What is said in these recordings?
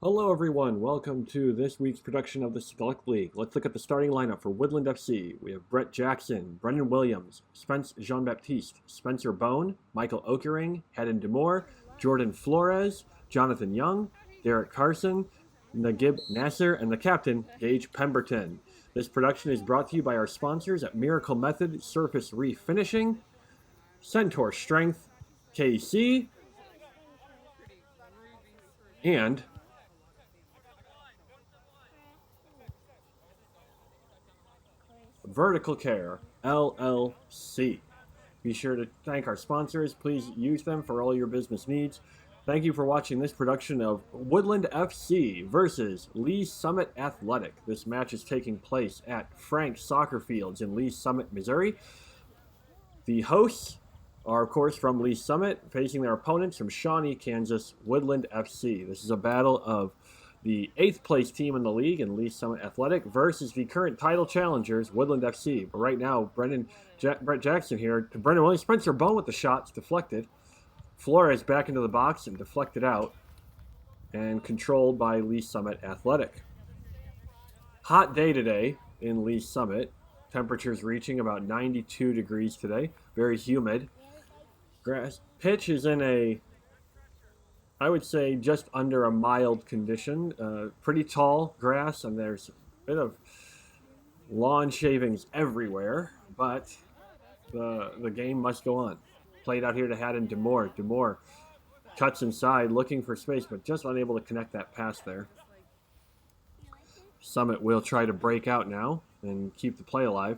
Hello everyone, welcome to this week's production of the Select League. Let's look at the starting lineup for Woodland FC. We have Brett Jackson, Brendan Williams, Spence Jean-Baptiste, Spencer Bone, Michael Okering, Haddon DeMoure, Jordan Flores, Jonathan Young, Derek Carson, Nagib Nasser, and the captain, Gage Pemberton. This production is brought to you by our sponsors at Miracle Method Surface Refinishing, Centaur Strength KC, and Vertical Care LLC. Be sure to thank our sponsors. Please use them for all your business needs. Thank you for watching this production of Woodland FC versus Lee Summit Athletic. This match is taking place at Frank Soccer Fields in Lee Summit, Missouri. The hosts are, of course, from Lee Summit, facing their opponents from Shawnee, Kansas, Woodland FC. This is a battle of the 8th place team in the league in Lee Summit Athletic versus the current title challengers, Woodland FC. But right now, Brett Jackson here to Brendan Williams. Spencer Bone with the shots deflected. Flores back into the box and deflected out. And controlled by Lee Summit Athletic. Hot day today in Lee Summit. Temperatures reaching about 92 degrees today. Very humid. Grass pitch is in I would say just under a mild condition. Pretty tall grass, and there's a bit of lawn shavings everywhere, but the game must go on. Played out here to Haddon DeMoure. DeMoure cuts inside, looking for space, but just unable to connect that pass there. Summit will try to break out now and keep the play alive.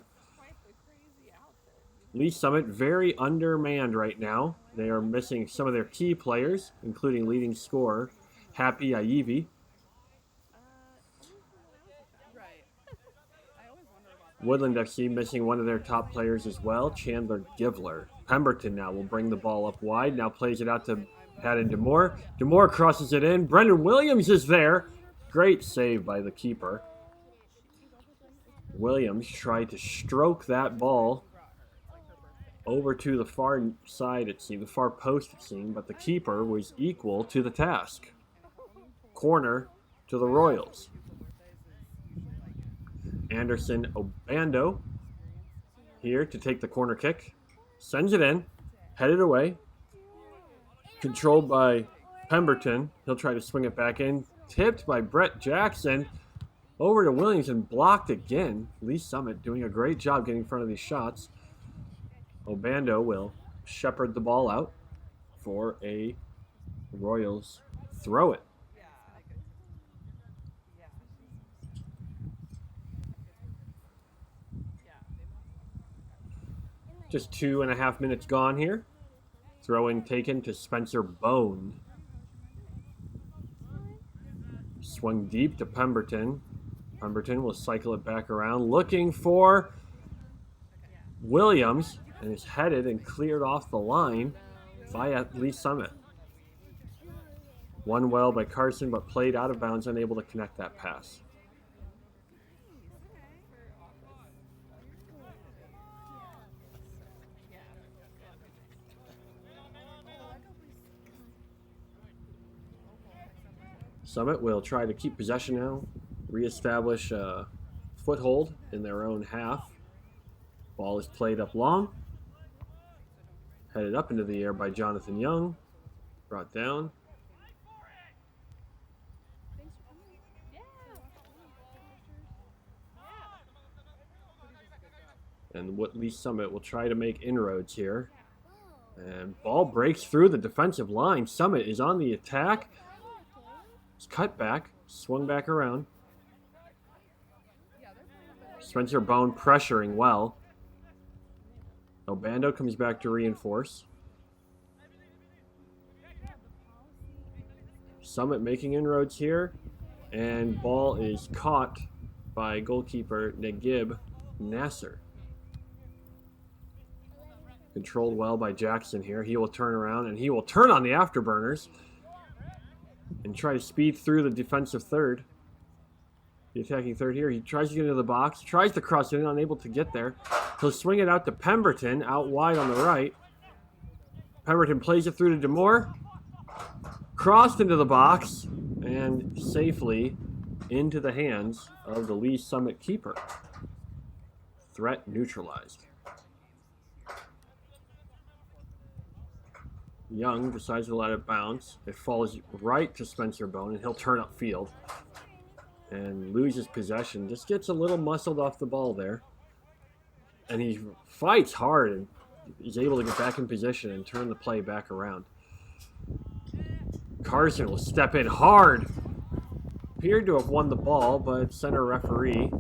Lee Summit very undermanned right now. They are missing some of their key players, including leading scorer Happy Aivi. Woodland FC missing one of their top players as well, Chandler Givler. Pemberton now will bring the ball up wide. Now plays it out to Haddon DeMoure. DeMoure crosses it in. Brendan Williams is there. Great save by the keeper. Williams tried to stroke that ball over to the far side, it seemed, the far post, it seemed, but the keeper was equal to the task. Corner to the Royals. Andersson Obando here to take the corner kick. Sends it in, headed away. Controlled by Pemberton. He'll try to swing it back in. Tipped by Brett Jackson. Over to Williams and blocked again. Lee Summit doing a great job getting in front of these shots. Obando will shepherd the ball out for a Royals throw it. Just 2.5 minutes gone here. Throw-in taken to Spencer Bone. Swung deep to Pemberton. Pemberton will cycle it back around, looking for Williams, and is headed and cleared off the line by Lee Summit. Won well by Carson, but played out of bounds, unable to connect that pass. Summit will try to keep possession now, reestablish a foothold in their own half. Ball is played up long. Headed up into the air by Jonathan Young. Brought down. And Lee Summit will try to make inroads here. And ball breaks through the defensive line. Summit is on the attack. It's cut back. Swung back around. Spencer Bone pressuring well. Obando comes back to reinforce. Summit making inroads here. And ball is caught by goalkeeper Nagib Nasser. Controlled well by Jackson here. He will turn around and he will turn on the afterburners and try to speed through the defensive third. The attacking third here. He tries to get into the box. Tries to cross it in, unable to get there. He'll swing it out to Pemberton, out wide on the right. Pemberton plays it through to DeMoure. Crossed into the box, and safely into the hands of the Lee Summit keeper. Threat neutralized. Young decides to let it bounce. It falls right to Spencer Bone, and he'll turn upfield and loses possession. Just gets a little muscled off the ball there. And he fights hard and is able to get back in position and turn the play back around. Carson will step in hard. Appeared to have won the ball, but center referee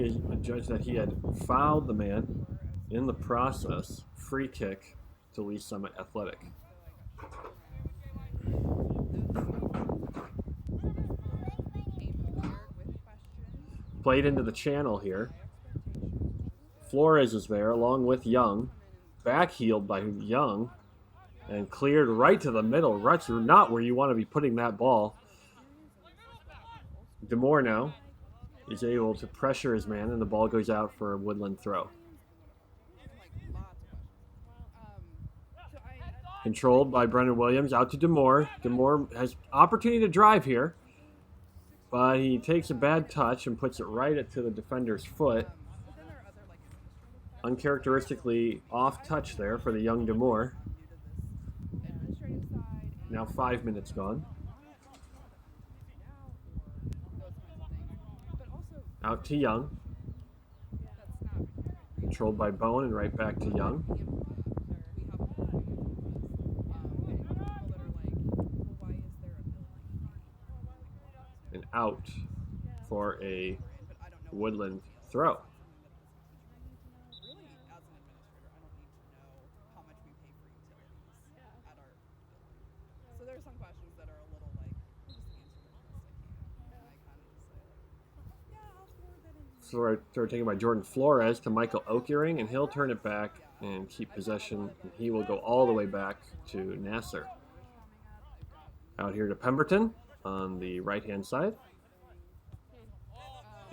is judged that he had fouled the man in the process. Free kick to Lee Summit Athletic. Played into the channel here. Flores is there along with Young. Backheeled by Young and cleared right to the middle. That's not where you want to be putting that ball. DeMoure now is able to pressure his man, and the ball goes out for a Woodland throw. Controlled by Brendan Williams, out to DeMoure. DeMoure has opportunity to drive here, but he takes a bad touch and puts it right to the defender's foot. Uncharacteristically off touch there for the young DeMoure. Now 5 minutes gone. Out to Young. Controlled by Bone and right back to Young. And out for a Woodland throw. Throw taken by Jordan Flores to Michael Okering, and he'll turn it back and keep possession. And he will go all the way back to Nasser. Out here to Pemberton on the right-hand side.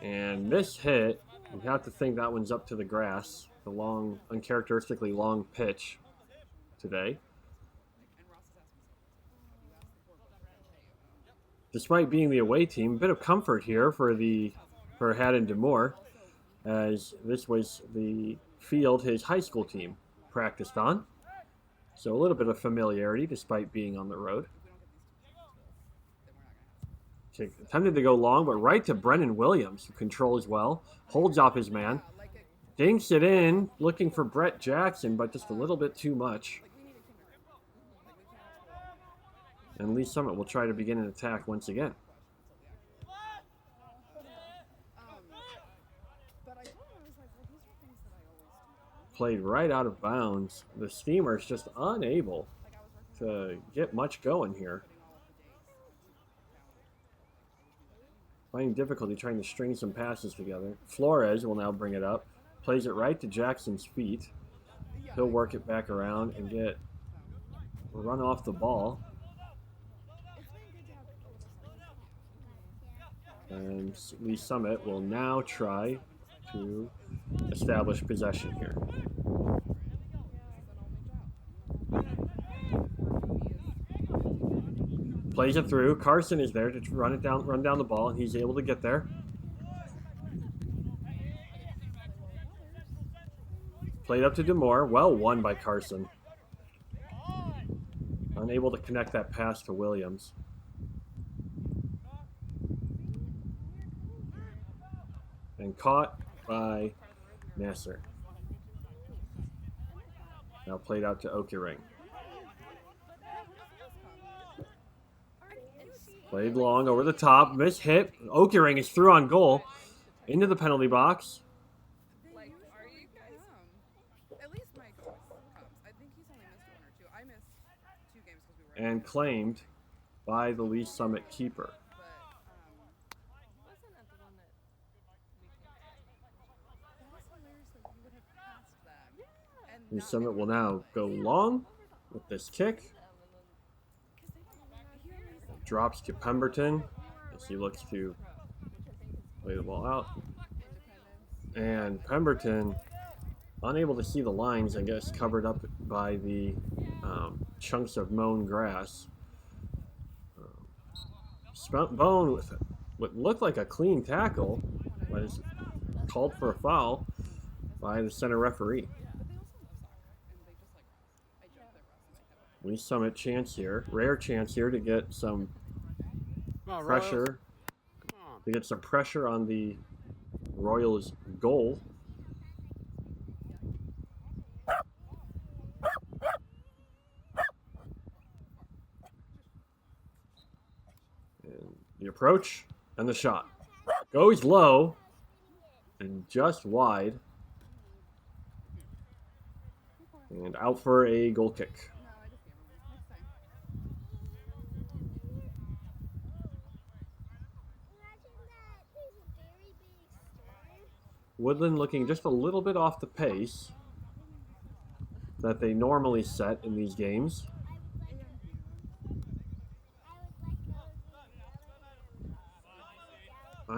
And this hit, you have to think that one's up to the grass. The long, uncharacteristically long pitch today. Despite being the away team, a bit of comfort here for Haddon DeMoure, as this was the field his high school team practiced on. So a little bit of familiarity despite being on the road. Attempted to go long, but right to Brendan Williams, who controls well, holds off his man, dinks it in, looking for Brett Jackson, but just a little bit too much. And Lee Summit will try to begin an attack once again. Played right out of bounds. The Steamers just unable to get much going here. Finding difficulty trying to string some passes together. Flores will now bring it up. Plays it right to Jackson's feet. He'll work it back around and run off the ball. And Lee Summit will now try to establish possession here. Plays it through. Carson is there to run down the ball, and he's able to get there. Played up to DeMoure. Well won by Carson. Unable to connect that pass to Williams. And caught by Nasser. Now played out to Okering. Played long over the top. Miss hit. Okering is through on goal. Into the penalty box. And claimed by the Lee Summit keeper. Lee Summit will now go long with this kick. Drops to Pemberton as he looks to play the ball out. And Pemberton, unable to see the lines, I guess, covered up by the chunks of mown grass. Bone with what looked like a clean tackle, but is called for a foul by the center referee. Lee Summit chance here, rare chance here to get some pressure, on the Royals' goal. And the approach and the shot goes low and just wide, and out for a goal kick. Woodland looking just a little bit off the pace that they normally set in these games.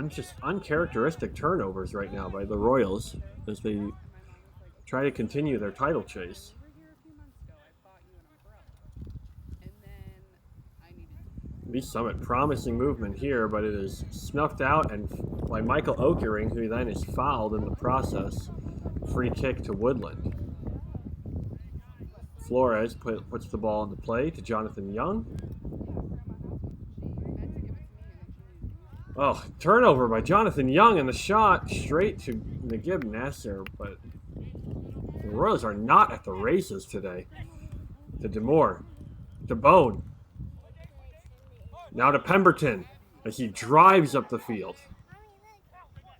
Just uncharacteristic turnovers right now by the Royals as they try to continue their title chase. Lee Summit, promising movement here, but it is snuffed out and by Michael Okering, who then is fouled in the process. Free kick to Woodland. Flores puts the ball into play to Jonathan Young. Oh, turnover by Jonathan Young, and the shot straight to Nagib Nasser, but the Royals are not at the races today. To DeMoure, to Bone. Now to Pemberton as he drives up the field.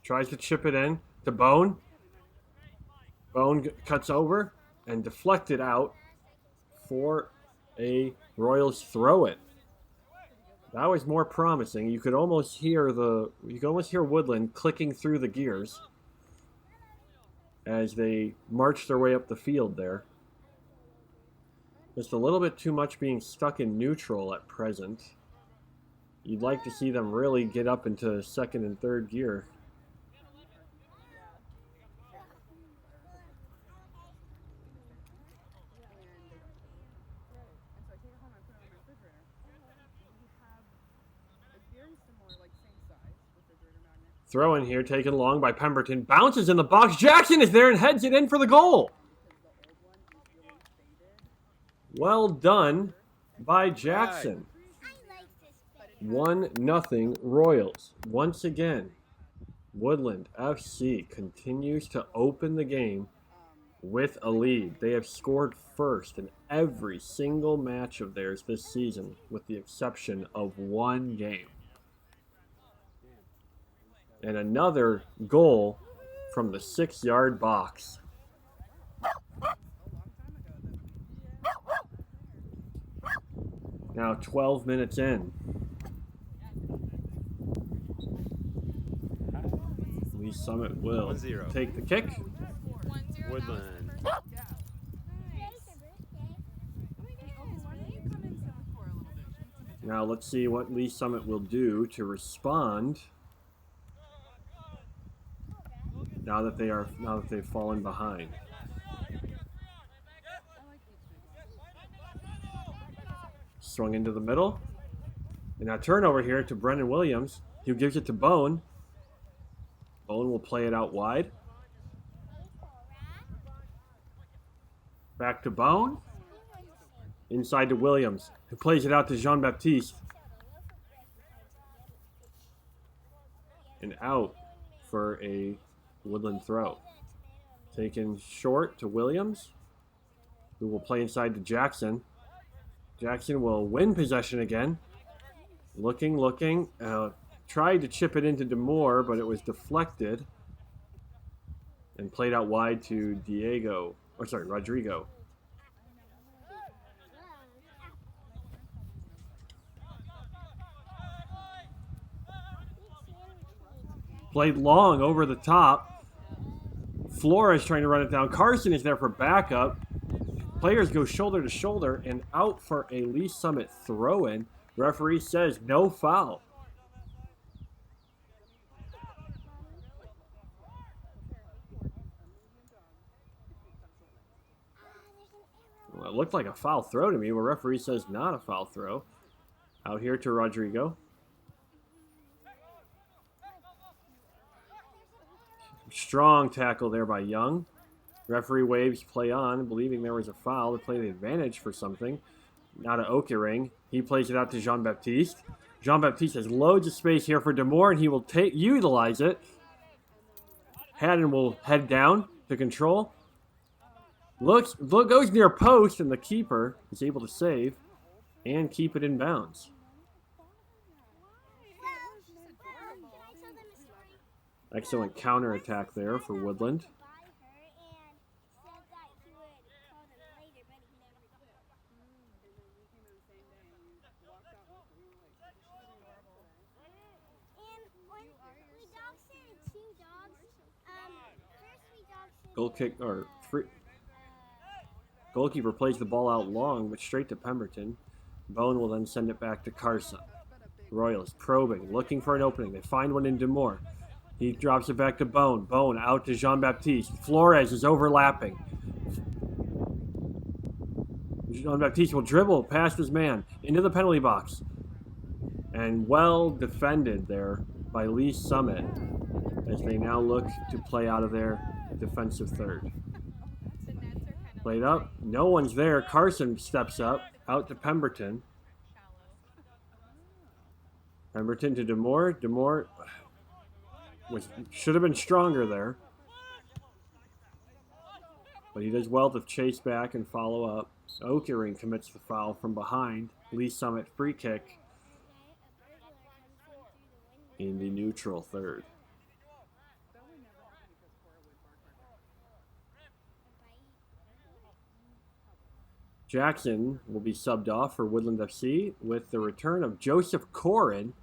Tries to chip it in to Bone. Bone cuts over and deflected out for a Royals throw-in. That was more promising. You could almost hear Woodland clicking through the gears as they march their way up the field there. Just a little bit too much being stuck in neutral at present. You'd like to see them really get up into second and third gear. Throw in here, taken long by Pemberton. Bounces in the box. Jackson is there and heads it in for the goal. Well done by Jackson. 1-0 Royals. Once again, Woodland FC continues to open the game with a lead. They have scored first in every single match of theirs this season, with the exception of one game. And another goal from the 6-yard box. Now 12 minutes in. Lee Summit will take the kick. Woodland. Now let's see what Lee Summit will do to respond. Now that they've fallen behind. Swung into the middle. And now turnover here to Brendan Williams, who gives it to Bone. Bone will play it out wide. Back to Bone. Inside to Williams, who plays it out to Jean-Baptiste. And out for a Woodland throw. Taken short to Williams, who will play inside to Jackson. Jackson will win possession again. Looking. Tried to chip it into DeMoure, but it was deflected. And played out wide to Rodrigo. Played long over the top. Flores trying to run it down. Carson is there for backup. Players go shoulder to shoulder and out for a Lee Summit throw-in. Referee says no foul. Well, it looked like a foul throw to me, where referee says not a foul throw. Out here to Rodrigo. Strong tackle there by Young. Referee waves play on, believing there was a foul to play the advantage for something. Now to Okering. He plays it out to Jean-Baptiste. Jean-Baptiste has loads of space here for DeMoure, and he will utilize it. Haddon will head down to control. Goes near post, and the keeper is able to save and keep it in bounds. Excellent counterattack there for Woodland. Goal kick or free. Goalkeeper plays the ball out long, but straight to Pemberton. Bone will then send it back to Carson. Royals probing, looking for an opening. They find one in DeMoure. He drops it back to Bone. Bone out to Jean-Baptiste. Flores is overlapping. Jean-Baptiste will dribble past his man into the penalty box. And well defended there by Lee Summit as they now look to play out of their defensive third. Played up. No one's there. Carson steps up. Out to Pemberton. Pemberton to DeMoure. DeMoure should have been stronger there. But he does well to chase back and follow up. Okering commits the foul from behind. Lee Summit free kick in the neutral third. Jackson will be subbed off for Woodland FC with the return of Joseph Caughron,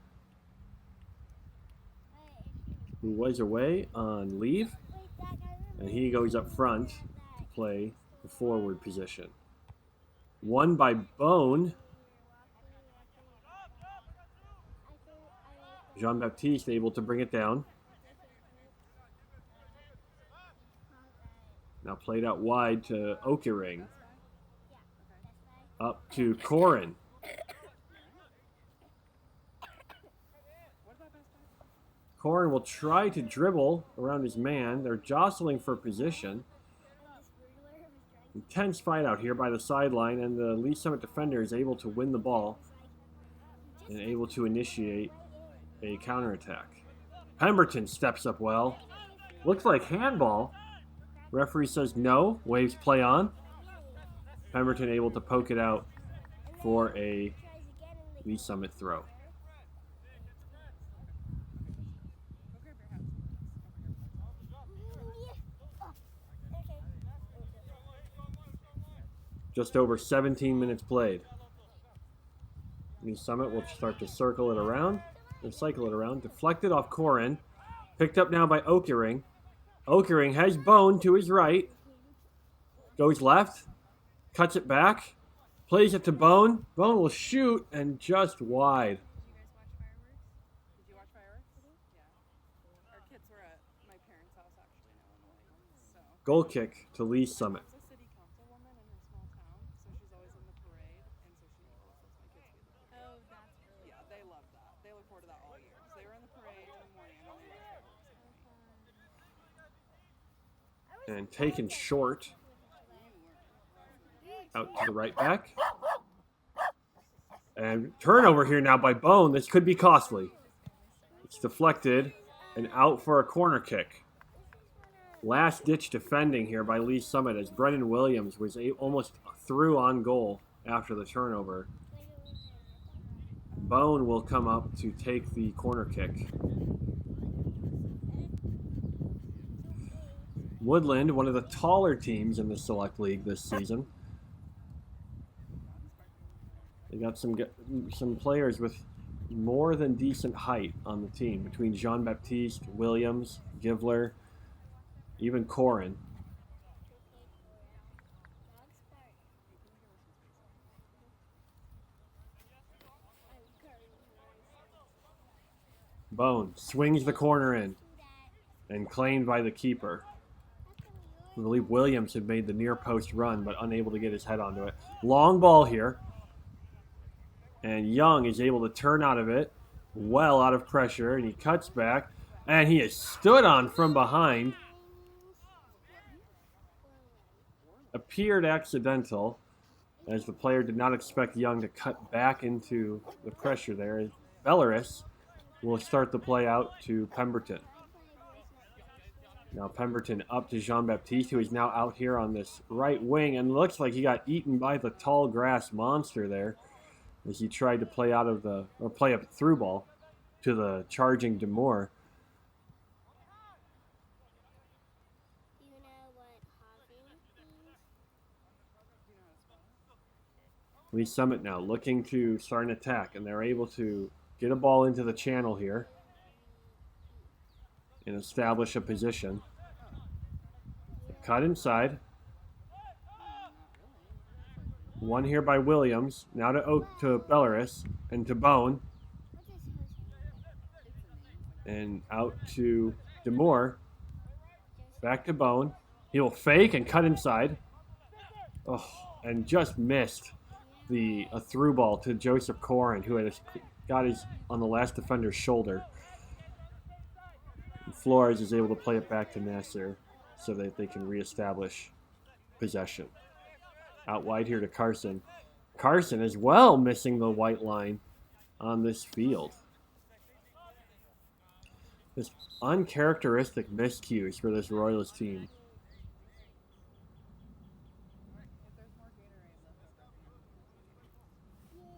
who was away on leave, and he goes up front to play the forward position. Won by Bone. Jean-Baptiste able to bring it down. Now played out wide to Okering. Up to Caughron. Caughron will try to dribble around his man. They're jostling for position. Intense fight out here by the sideline, and the Lee Summit defender is able to win the ball and able to initiate a counterattack. Pemberton steps up well. Looks like handball. Referee says no. Waves play on. Pemberton able to poke it out for a Lee Summit throw. Just over 17 minutes played. Lee Summit will start to circle it around and cycle it around. Deflected off Caughron. Picked up now by Okering. Okering has Bone to his right. Goes left. Cuts it back. Plays it to Bone. Bone will shoot and just wide. Did you watch fireworks? Yeah. Our kids were at my parents' house actually in Illinois. So. Goal kick to Lee Summit. She's a city councilwoman in her small town, so she's always in the parade, and so she always lets my kids be the parade. Oh, that's really Yeah, they love that. They look forward to that all year. So they were in the parade in the morning, and then they watched fireworks. And taken short. Out to the right back. And turnover here now by Bone. This could be costly. It's deflected and out for a corner kick. Last ditch defending here by Lee Summit as Brennan Williams was almost through on goal after the turnover. Bone will come up to take the corner kick. Woodland, one of the taller teams in the Select League this season. They got some players with more than decent height on the team, between Jean-Baptiste, Williams, Givler, even Caughron. Bone swings the corner in and claimed by the keeper. I believe Williams had made the near post run, but unable to get his head onto it. Long ball here. And Young is able to turn out of it, well out of pressure, and he cuts back. And he is stood on from behind. Appeared accidental, as the player did not expect Young to cut back into the pressure there. Belarus will start the play out to Pemberton. Now Pemberton up to Jean-Baptiste, who is now out here on this right wing, and looks like he got eaten by the tall grass monster there as he tried to play out of the, or play up through ball to the charging DeMoure. Lee Summit now looking to start an attack, and they're able to get a ball into the channel here and establish a position. Cut inside. One here by Williams. Now to Belarus and to Bone. And out to DeMoure. Back to Bone. He'll fake and cut inside. Oh, and just missed a through ball to Joseph Caughron, who had got his on the last defender's shoulder. And Flores is able to play it back to Nasser so that they can reestablish possession. Out wide here to Carson. Carson as well missing the white line on this field. Just uncharacteristic miscues for this Royals team.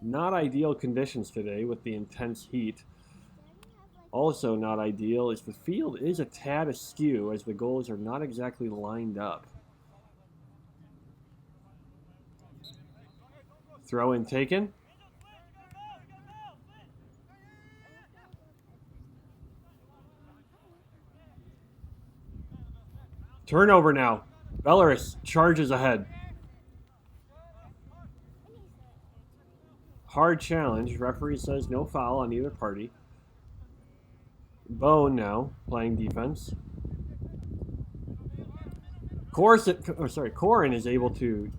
Not ideal conditions today with the intense heat. Also not ideal is the field is a tad askew as the goals are not exactly lined up. Throw in taken. Turnover now. Belarus charges ahead. Hard challenge. Referee says no foul on either party. Bone now playing defense. Caughron is able to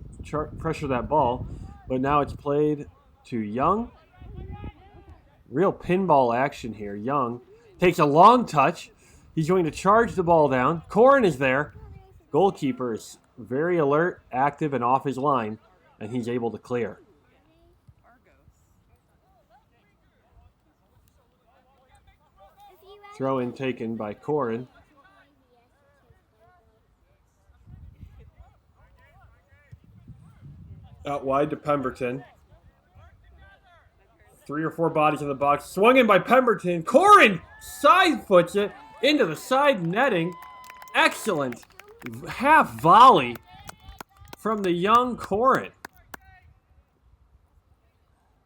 pressure that ball, but now it's played to Young. Real pinball action here. Young takes a long touch. He's going to charge the ball down. Caughron is there. Goalkeeper is very alert, active, and off his line, and he's able to clear. Throw in taken by Caughron. Out wide to Pemberton. 3 or 4 bodies in the box. Swung in by Pemberton. Caughron side foots it into the side netting. Excellent half volley from the young Caughron.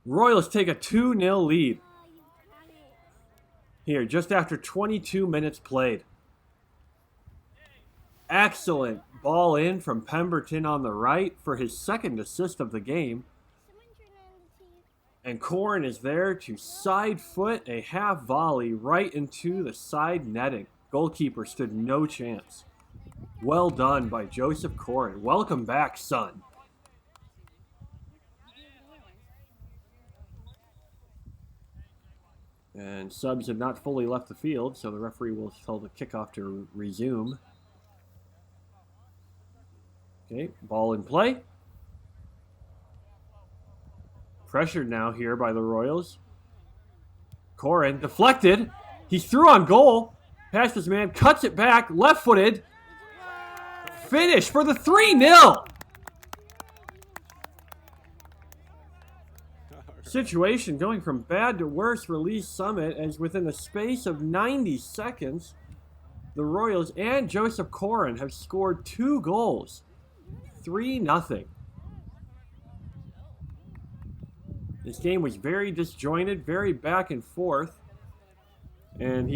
Royals take a 2-0 lead here just after 22 minutes played. Excellent ball in from Pemberton on the right for his second assist of the game. And Caughron is there to side foot a half volley right into the side netting. Goalkeeper stood no chance. Well done by Joseph Caughron. Welcome back, son. And subs have not fully left the field, so the referee will tell the kickoff to resume. Okay, ball in play. Pressured now here by the Royals. Caughron deflected. He's through on goal. Past his man, cuts it back, left-footed. Finish for the 3-0. Situation going from bad to worse for Lee Summit as within the space of 90 seconds, the Royals and Joseph Caughron have scored 2 goals. 3-0. This game was very disjointed, very back and forth. And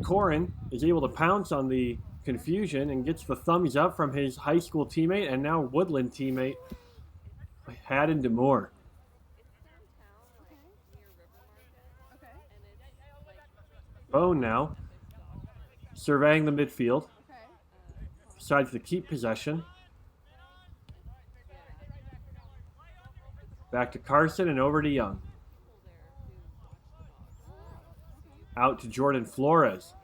Caughron is able to pounce on the confusion and gets the thumbs up from his high school teammate and now Woodland teammate, Haddon DeMoure. Bone now, surveying the midfield, decides to keep possession. Back to Carson and over to Young. Out to Jordan Flores.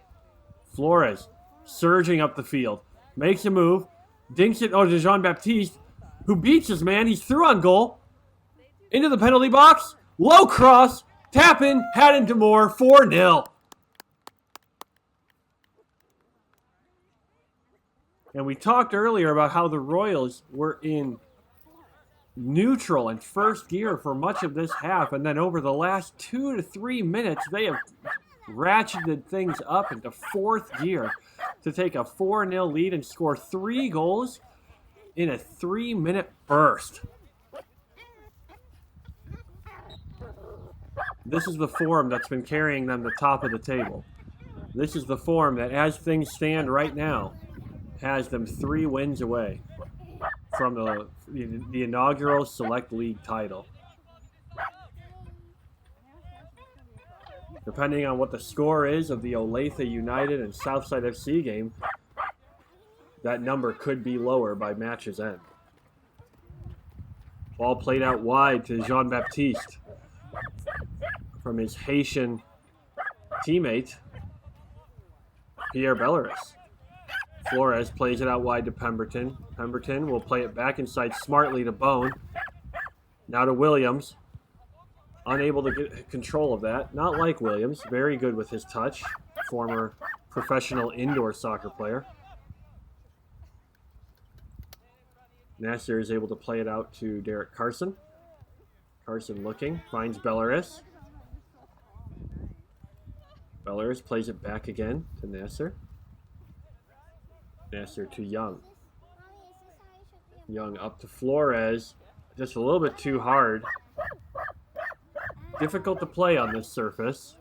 Flores surging up the field. Makes a move. Dinks it to Jean-Baptiste, who beats his man. He's through on goal. Into the penalty box. Low cross. Tap in. Haddon DeMoure. 4-0. And we talked earlier about how the Royals were in neutral and first gear for much of this half. And then over the last 2 to 3 minutes, they have ratcheted things up into fourth gear to take a 4-0 lead and score 3 goals in a 3-minute burst. This is the form that's been carrying them to the top of the table. This is the form that, as things stand right now, has them 3 wins away from the inaugural Select League title. Depending on what the score is of the Olathe United and Southside FC game, that number could be lower by match's end. Ball played out wide to Jean-Baptiste from his Haitian teammate, Pierre Belleris. Flores plays it out wide to Pemberton. Pemberton will play it back inside smartly to Bone. Now to Williams. Unable to get control of that. Not like Williams. Very good with his touch. Former professional indoor soccer player. Nasser is able to play it out to Derek Carson. Carson looking. Finds Belleris. Belleris plays it back again to Nasser. Nasser to Young. Young up to Flores. Just a little bit too hard. Difficult to play on this surface.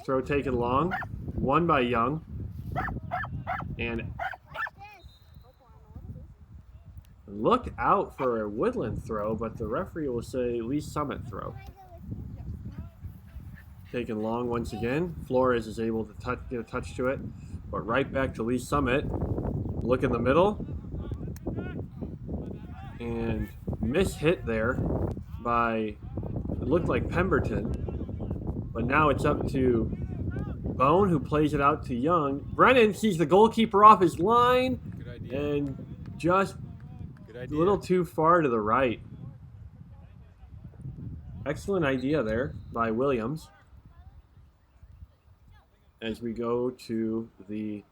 Throw taken long. Won by Young. And looked out for a Woodland throw, but the referee will say Lee Summit throw. Taken long once again. Flores is able to get a touch to it, but right back to Lee Summit. Look in the middle. And mishit there by, it looked like Pemberton. But now it's up to Bone, who plays it out to Young. Brennan sees the goalkeeper off his line and just a little too far to the right. Excellent idea there by Williams. As we go to the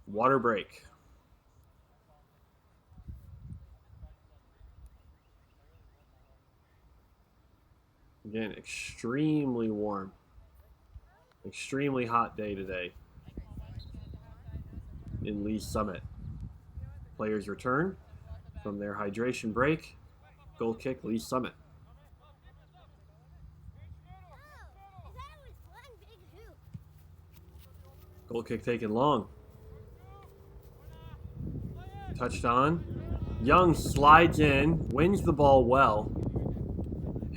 water break. Again, extremely warm. Extremely hot day today in Lee Summit. Players return from their hydration break. Goal kick, Lee Summit. Goal kick taken long. Touched on. Young slides in, wins the ball well.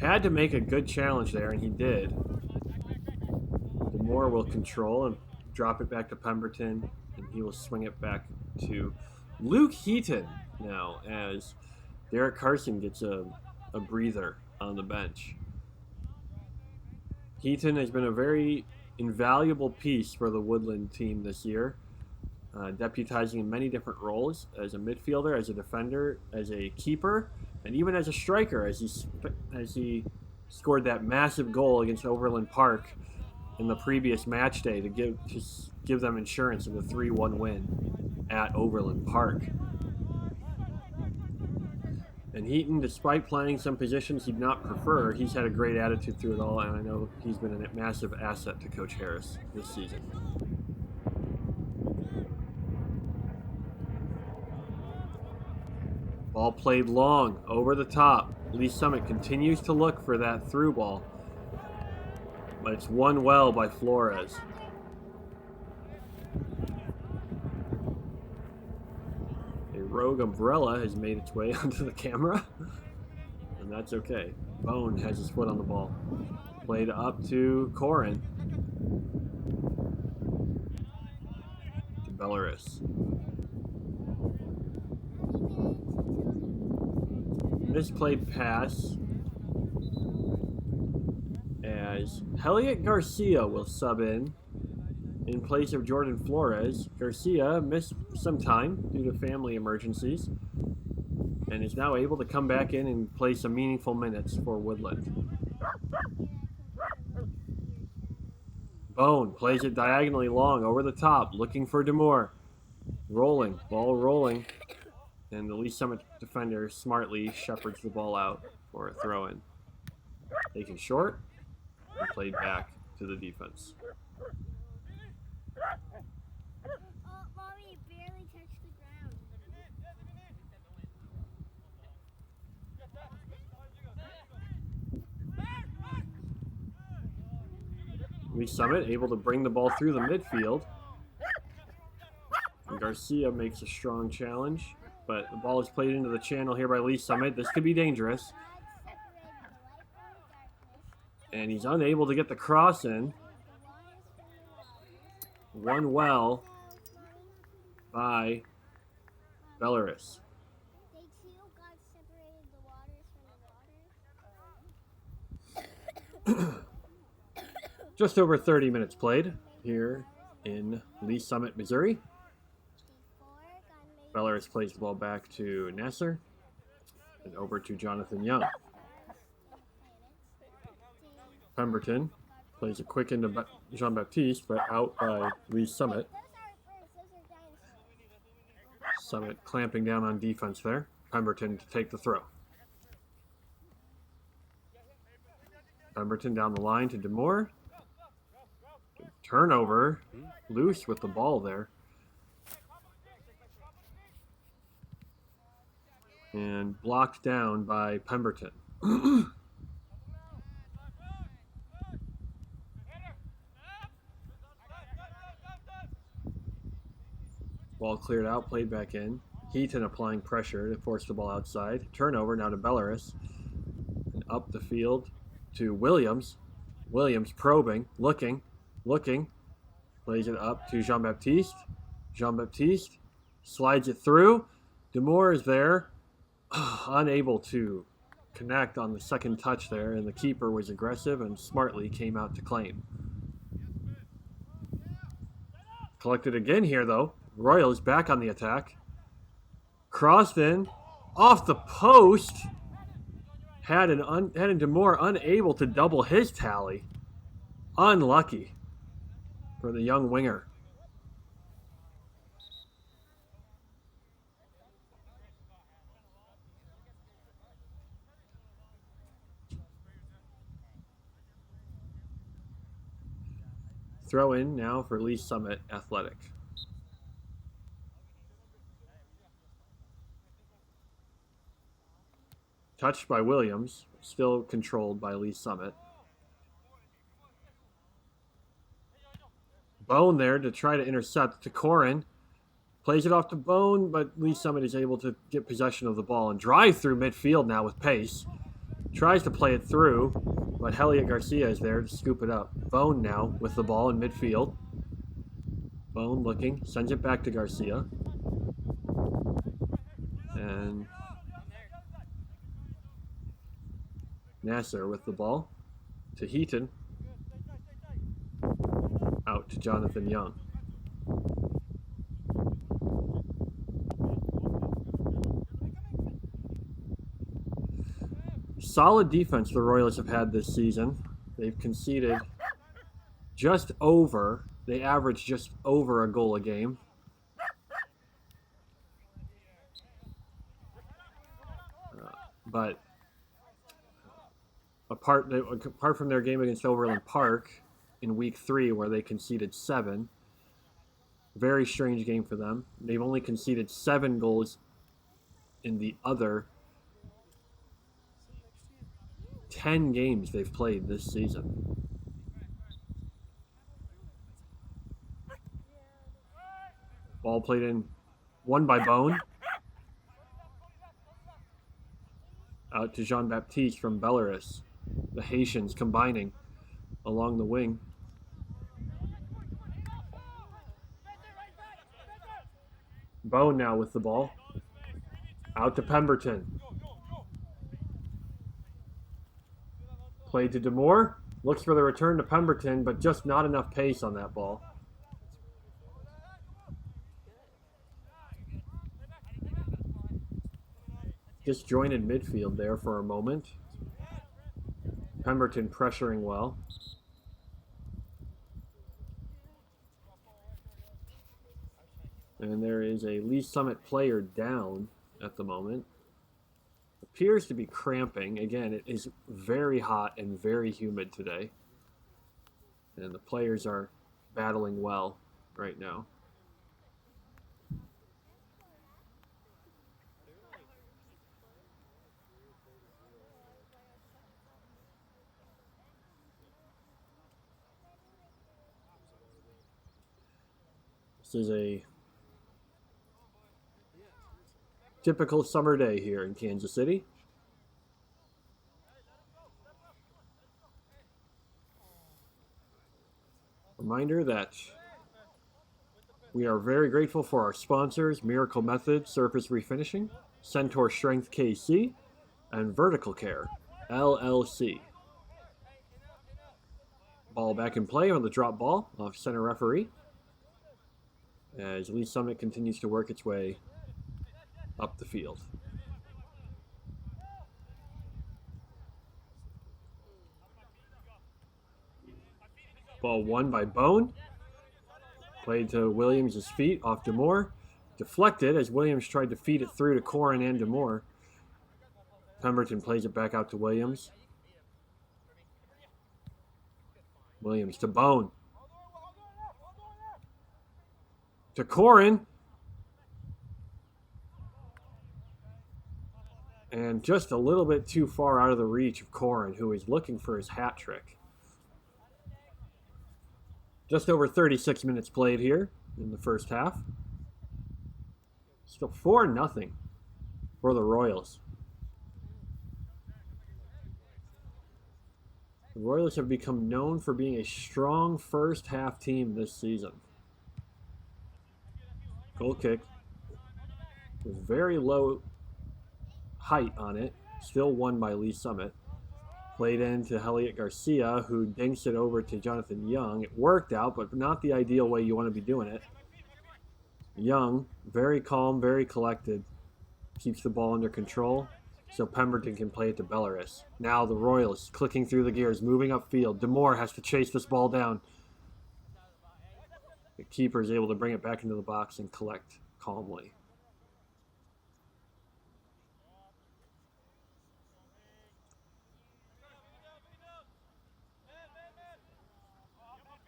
Had to make a good challenge there, and he did. DeMoure will control and drop it back to Pemberton, and he will swing it back to Luke Heaton now, as Derek Carson gets a breather on the bench. Heaton has been a very invaluable piece for the Woodland team this year, deputizing in many different roles as a midfielder, as a defender, as a keeper, and even as a striker, as he scored that massive goal against Overland Park in the previous match day to give them insurance in the 3-1 win at Overland Park. And Heaton, despite playing some positions he'd not prefer, he's had a great attitude through it all, and I know he's been a massive asset to Coach Harris this season. Ball played long, over the top. Lee Summit continues to look for that through ball, but it's won well by Flores. Rogue umbrella has made its way onto the camera, and that's okay. Bone has his foot on the ball. Played up to Caughron. To Belleris. Misplayed pass Flores. Elliot Garcia will sub in place of Jordan Flores. Garcia missed some time due to family emergencies and is now able to come back in and play some meaningful minutes for Woodland. Bone plays it diagonally long over the top, looking for DeMoure. Rolling, ball rolling, and the Lee's Summit defender smartly shepherds the ball out for a throw-in. Taken short and played back to the defense. Mommy, it barely touched the ground. Lee's Summit able to bring the ball through the midfield. And Garcia makes a strong challenge, but the ball is played into the channel here by Lee's Summit. This could be dangerous. And he's unable to get the cross in. Run well by Belarus. They too got separated the waters from the water. Just over 30 minutes played here in Lee's Summit, Missouri. Belarus plays the ball back to Nasser and over to Jonathan Young. Pemberton plays a quick into Jean-Baptiste, but out by Lee's Summit. Summit clamping down on defense there. Pemberton to take the throw. Pemberton down the line to DeMoure. Turnover. Loose with the ball there. And blocked down by Pemberton. Ball cleared out, played back in. Heaton applying pressure to force the ball outside. Turnover now to Belarus. And up the field to Williams. Williams probing, looking. Plays it up to Jean-Baptiste. Jean-Baptiste slides it through. DeMoure is there. Unable to connect on the second touch there, and the keeper was aggressive and smartly came out to claim. Collected again here, though. Royals back on the attack. Crossed in. Off the post. Haddon DeMoure unable to double his tally. Unlucky for the young winger. Throw in now for Lee's Summit Athletic. Touched by Williams, still controlled by Lee's Summit. Bone there to try to intercept to Caughron. Plays it off to Bone, but Lee's Summit is able to get possession of the ball and drive through midfield now with pace. Tries to play it through, but Elliot Garcia is there to scoop it up. Bone now with the ball in midfield. Bone looking, sends it back to Garcia. And Nasser with the ball to Heaton. Out to Jonathan Young. Solid defense the Royals have had this season. They've conceded just over. They average just over a goal a game. But apart from their game against Overland Park in week 3 where they conceded 7, very strange game for them. They've only conceded 7 goals in the other 10 games they've played this season. Ball played in, won by Bone. Out to Jean-Baptiste from Belarus. The Haitians combining along the wing. Bone now with the ball. Out to Pemberton. Played to DeMoure. Looks for the return to Pemberton, but just not enough pace on that ball. Disjointed midfield there for a moment. Pemberton pressuring well. And there is a Lee Summit player down at the moment. Appears to be cramping. Again, it is very hot and very humid today. And the players are battling well right now. This is a typical summer day here in Kansas City. Reminder that we are very grateful for our sponsors, Miracle Method Surface Refinishing, Centaur Strength KC, and Vertical Care LLC. Ball back in play on the drop ball off center referee as Lee Summit continues to work its way up the field. Ball won by Bone. Played to Williams' feet off DeMoure. Deflected as Williams tried to feed it through to Caughron and DeMoure. Pemberton plays it back out to Williams. Williams to Bone. To Caughron. And just a little bit too far out of the reach of Caughron, who is looking for his hat trick. Just over 36 minutes played here in the first half. Still 4-0 for the Royals. The Royals have become known for being a strong first half team this season. Goal kick with very low height on it. Still won by Lee Summit. Played into Elliot Garcia, who dinks it over to Jonathan Young. It worked out, but not the ideal way you want to be doing it. Young, very calm, very collected, keeps the ball under control, so Pemberton can play it to Belarus. Now the Royals clicking through the gears, moving upfield. DeMoure has to chase this ball down. The keeper is able to bring it back into the box and collect calmly.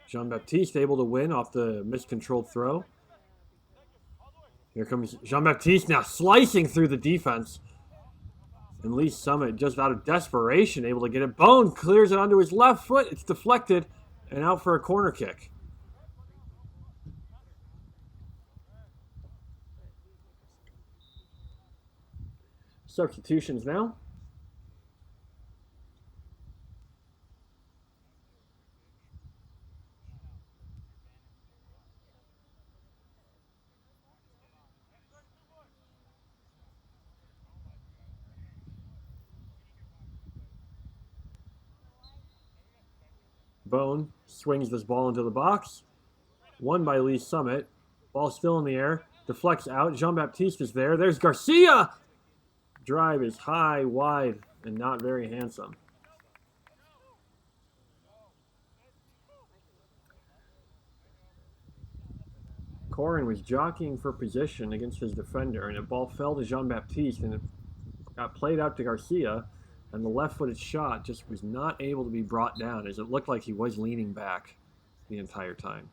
Jean-Baptiste able to win off the miscontrolled throw. Here comes Jean-Baptiste now slicing through the defense. And Lee Summit, just out of desperation, able to get it. Bone clears it onto his left foot. It's deflected and out for a corner kick. Substitutions now. Bone swings this ball into the box. Won by Lee Summit. Ball still in the air. Deflects out. Jean-Baptiste is there. There's Garcia! Drive is high, wide, and not very handsome. Caughron was jockeying for position against his defender, and the ball fell to Jean-Baptiste, and it got played out to Garcia. And the left-footed shot just was not able to be brought down, as it looked like he was leaning back the entire time.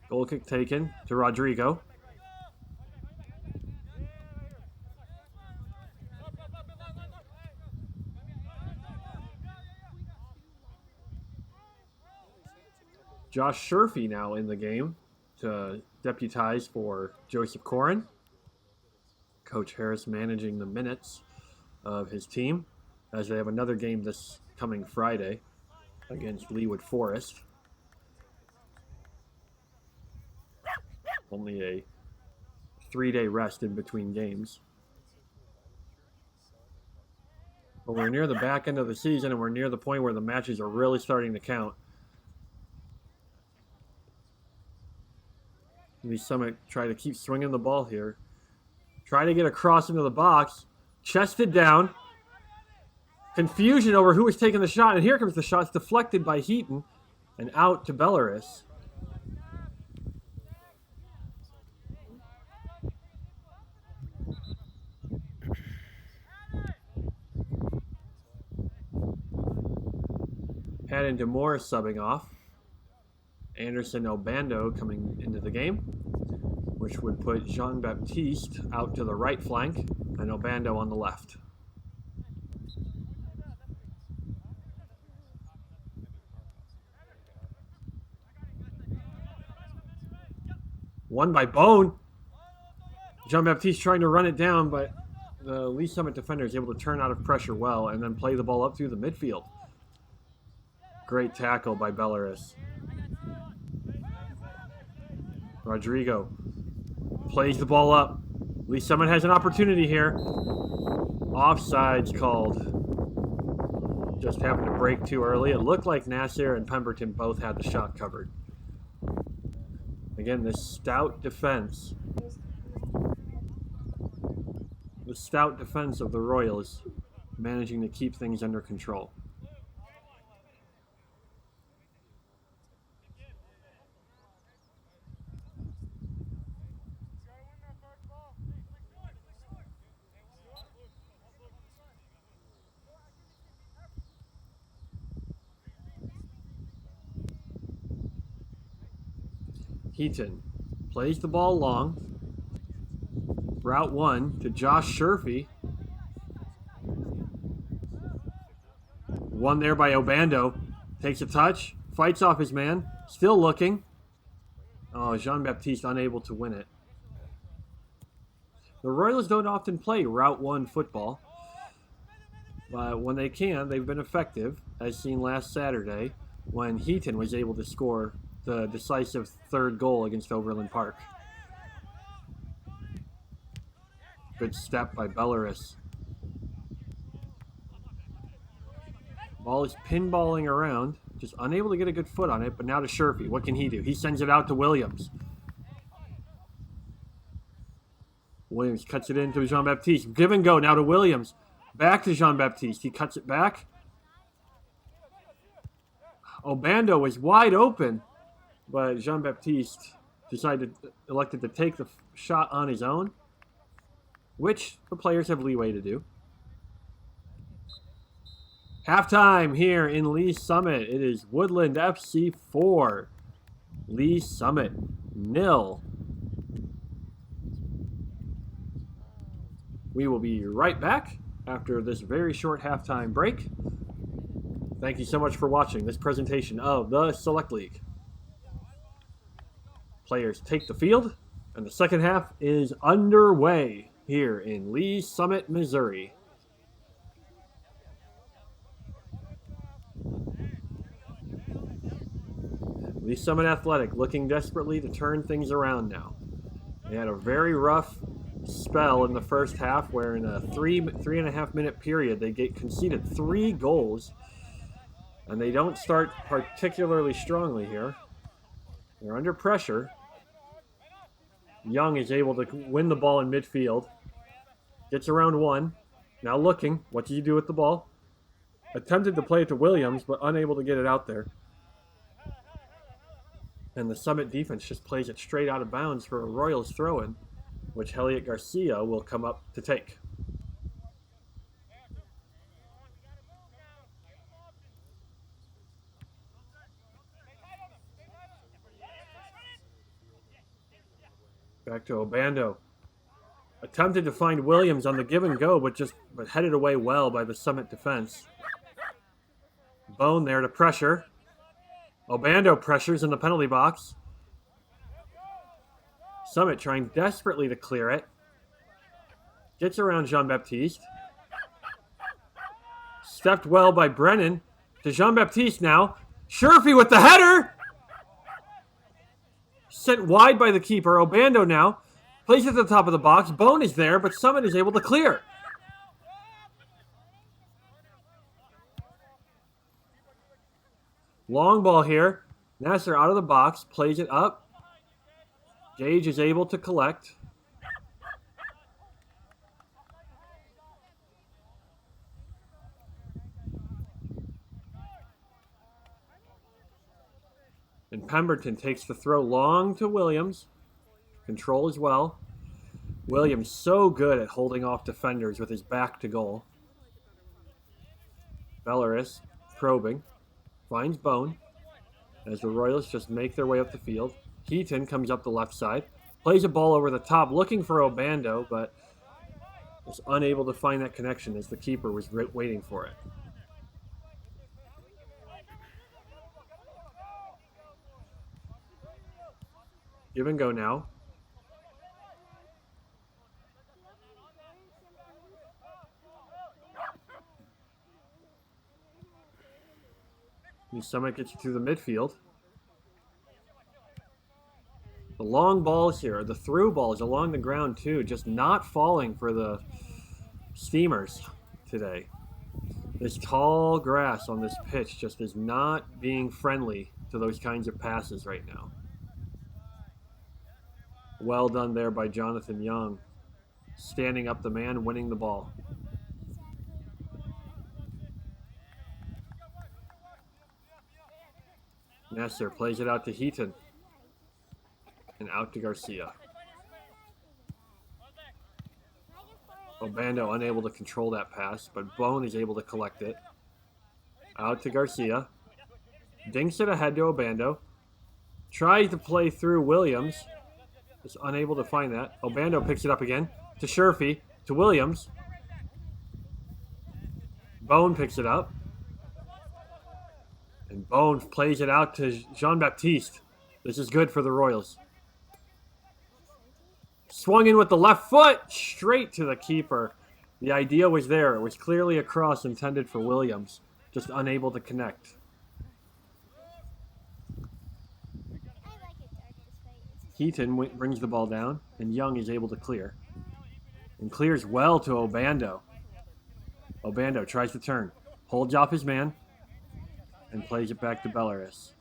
Goal kick taken to Rodrigo. Josh Sherfy now in the game to deputize for Joseph Caughron. Coach Harris managing the minutes of his team as they have another game this coming Friday against Leawood Forest. Only a 3-day rest in between games. But we're near the back end of the season, and we're near the point where the matches are really starting to count. Lee Summit try to keep swinging the ball here. Try to get across into the box. Chested down. Confusion over who was taking the shot, and here comes the shot. It's deflected by Heaton and out to Belarus. Haddon DeMoure subbing off. Andersson Obando coming into the game, which would put Jean-Baptiste out to the right flank and Obando on the left. Won by Bone. Jean-Baptiste trying to run it down, but the Lee Summit defender is able to turn out of pressure well and then play the ball up through the midfield. Great tackle by Belarus. Rodrigo plays the ball up. Lee Summit has an opportunity here. Offside's called. Just happened to break too early. It looked like Nasser and Pemberton both had the shot covered. Again, this stout defense. The stout defense of the Royals managing to keep things under control. Heaton plays the ball long. Route 1 to Josh Sherfy. One there by Obando. Takes a touch. Fights off his man. Still looking. Oh, Jean-Baptiste unable to win it. The Royals don't often play Route 1 football. But when they can, they've been effective, as seen last Saturday when Heaton was able to score the decisive third goal against Overland Park. Good step by Belarus. Ball is pinballing around, just unable to get a good foot on it, but now to Sherfy. What can he do? He sends it out to Williams. Williams cuts it into Jean-Baptiste. Give and go now to Williams. Back to Jean-Baptiste. He cuts it back. Obando is wide open, but Jean-Baptiste elected to take the shot on his own, which the players have leeway to do. Halftime here in Lee Summit. It is Woodland FC 4, Lee Summit 0. We will be right back after this very short halftime break. Thank you so much for watching this presentation of the Select League. Players take the field, and the second half is underway here in Lee Summit, Missouri. Lee Summit Athletic looking desperately to turn things around now. They had a very rough spell in the first half where in a three and a half minute period they conceded 3 goals, and they don't start particularly strongly here. They're under pressure. Young is able to win the ball in midfield. Gets around 1. Now looking. What does he do with the ball? Attempted to play it to Williams, but unable to get it out there. And the Summit defense just plays it straight out of bounds for a Royals throw-in, which Elliot Garcia will come up to take. Back to Obando. Attempted to find Williams on the give and go, but headed away well by the Summit defense. Bone there to pressure. Obando pressures in the penalty box. Summit trying desperately to clear it. Gets around Jean-Baptiste. Stepped well by Brennan. To Jean-Baptiste now. Sherfy with the header! Sent wide by the keeper. Obando now. Plays at the top of the box. Bone is there, but Summit is able to clear. Long ball here. Nasser out of the box, plays it up. Gage is able to collect. And Pemberton takes the throw long to Williams. Control as well. Williams so good at holding off defenders with his back to goal. Belarus probing. Finds Bone as the Royalists just make their way up the field. Heaton comes up the left side. Plays a ball over the top looking for Obando, but was unable to find that connection as the keeper was waiting for it. Give and go now. The Summit gets you through the midfield. The long balls here, the through balls along the ground too, just not falling for the Steamers today. This tall grass on this pitch just is not being friendly to those kinds of passes right now. Well done there by Jonathan Young. Standing up the man, winning the ball. Nasser plays it out to Heaton. And out to Garcia. Obando unable to control that pass, but Bone is able to collect it. Out to Garcia. Dinks it ahead to Obando. Tries to play through Williams. Is unable to find that. Obando picks it up again. To Sherfy. To Williams. Bone picks it up. And Bone plays it out to Jean-Baptiste. This is good for the Royals. Swung in with the left foot. Straight to the keeper. The idea was there. It was clearly a cross intended for Williams. Just unable to connect. Heaton brings the ball down, and Young is able to clear. And clears well to Obando. Obando tries to turn. Holds off his man. And plays it back to Belarus.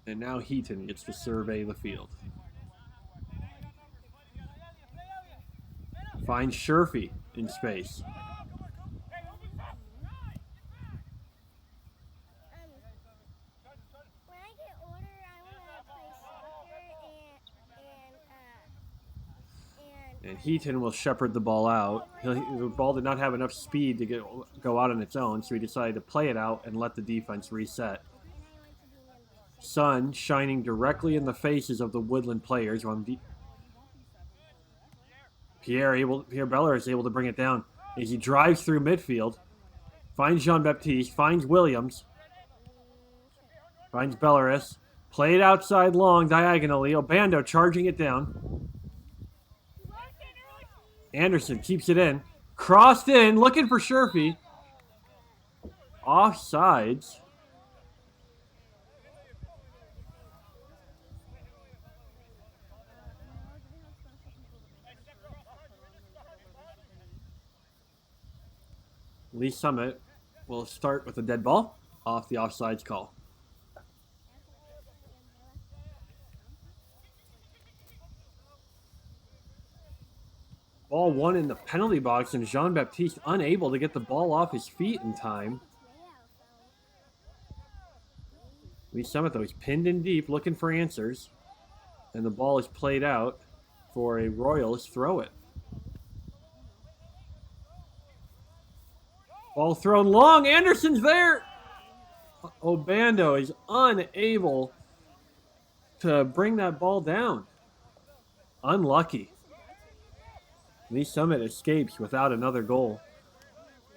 And now Heaton gets to survey the field. Finds Sherfy in space. And Heaton will shepherd the ball out. The ball did not have enough speed to go out on its own, so he decided to play it out and let the defense reset. Sun shining directly in the faces of the Woodland players. Pierre Beller is able to bring it down as he drives through midfield. Finds Jean-Baptiste. Finds Williams. Finds Belarus. Played outside long diagonally. Obando charging it down. Andersson keeps it in. Crossed in. Looking for Sherfy. Offsides. Lee Summit will start with a dead ball off the offsides call. Ball won in the penalty box, and Jean-Baptiste unable to get the ball off his feet in time. Lee Summit, though, he's pinned in deep, looking for answers. And the ball is played out for a Royals throw it. Ball thrown long. Andersson's there. Obando is unable to bring that ball down. Unlucky. Lee Summit escapes without another goal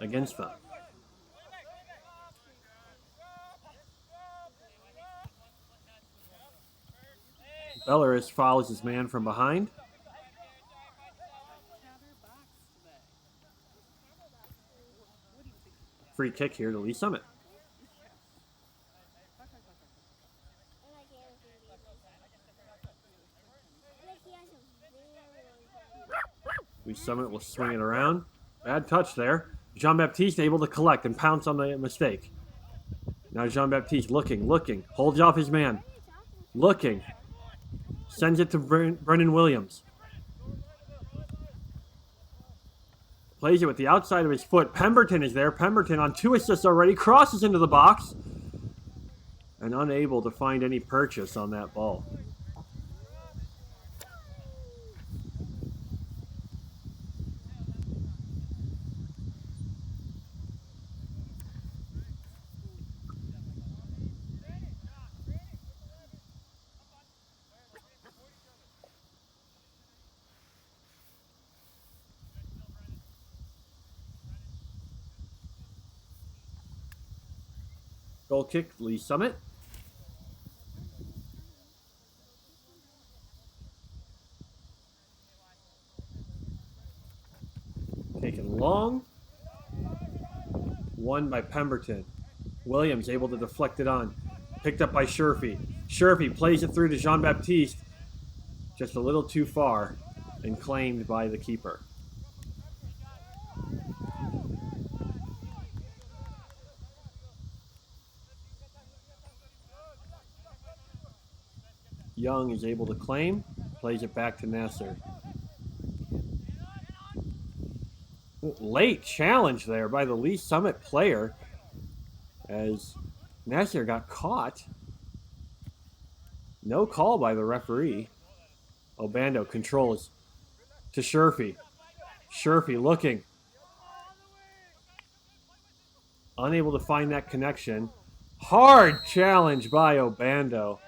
against them. Belarus fouls his man from behind. Free kick here to Lee Summit. Lee Summit will swing it around. Bad touch there. Jean-Baptiste able to collect and pounce on the mistake. Now Jean-Baptiste looking. Holds off his man. Looking. Sends it to Brennan Williams. Plays it with the outside of his foot. Pemberton is there. Pemberton on 2 assists already. Crosses into the box. And unable to find any purchase on that ball. Goal kick, Lee Summit. Taken long. Won by Pemberton. Williams able to deflect it on. Picked up by Sherfy. Sherfy plays it through to Jean-Baptiste. Just a little too far and claimed by the keeper. Young is able to claim. Plays it back to Nasser. Late challenge there by the Lee Summit player as Nasser got caught. No call by the referee. Obando controls to Sherfy. Sherfy looking. Unable to find that connection. Hard challenge by Obando.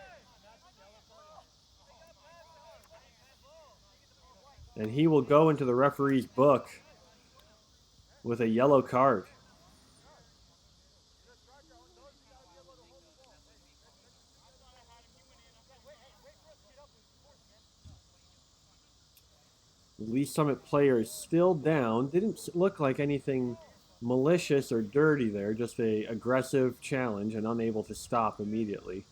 And he will go into the referee's book with a yellow card. The Lee Summit player is still down. Didn't look like anything malicious or dirty there. Just a aggressive challenge and unable to stop immediately.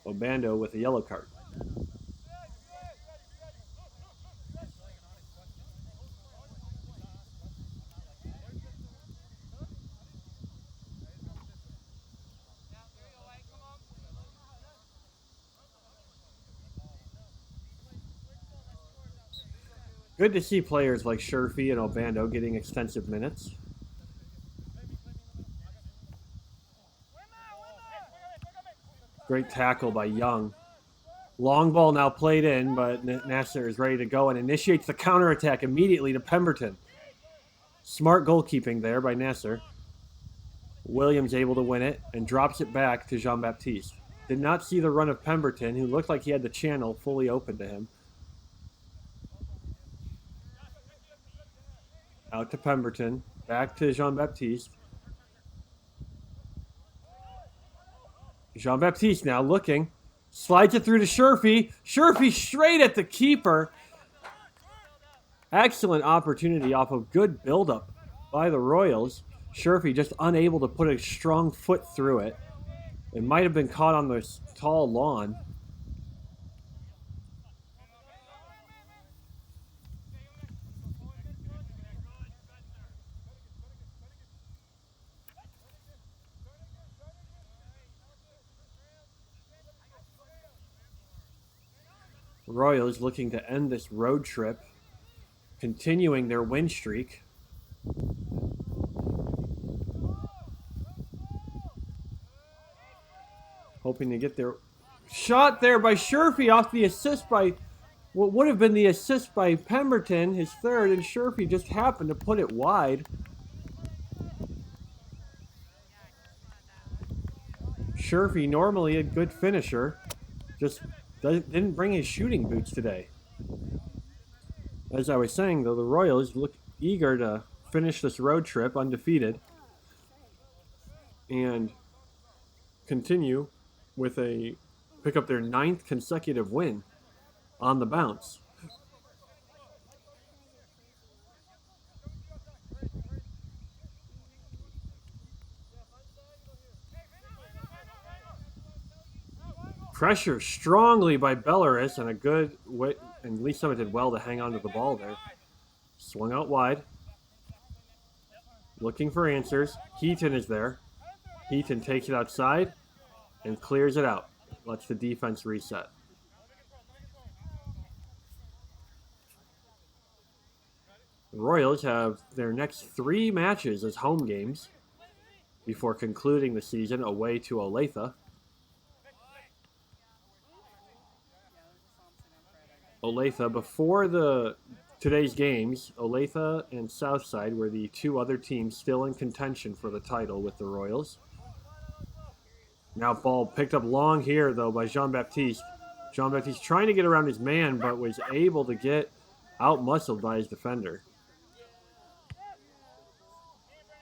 Obando with a yellow card. Good to see players like Sherfy and Obando getting extensive minutes. Great tackle by Young. Long ball now played in, but Nasser is ready to go and initiates the counterattack immediately to Pemberton. Smart goalkeeping there by Nasser. Williams able to win it and drops it back to Jean-Baptiste. Did not see the run of Pemberton, who looked like he had the channel fully open to him. Out to Pemberton. Back to Jean-Baptiste. Jean-Baptiste now looking. Slides it through to Sherfy. Sherfy straight at the keeper. Excellent opportunity off of good buildup by the Royals. Sherfy just unable to put a strong foot through it. It might have been caught on this tall lawn. Royals looking to end this road trip, continuing their win streak. Hoping to get their shot there by Sherfy off the assist by what would have been the assist by Pemberton, his third, and Sherfy just happened to put it wide. Sherfy, normally a good finisher, just didn't bring his shooting boots today. As I was saying, though, the Royals look eager to finish this road trip undefeated and continue with pick up their 9th consecutive win on the bounce. Pressure strongly by Belarus and a good and Lee Summit did well to hang on to the ball there. Swung out wide. Looking for answers. Heaton is there. Heaton takes it outside and clears it out. Lets the defense reset. The Royals have their next 3 matches as home games before concluding the season away to Olathe. Olathe, before today's games, Olathe and Southside were the 2 other teams still in contention for the title with the Royals. Now ball picked up long here, though, by Jean-Baptiste. Jean-Baptiste trying to get around his man, but was able to get out-muscled by his defender.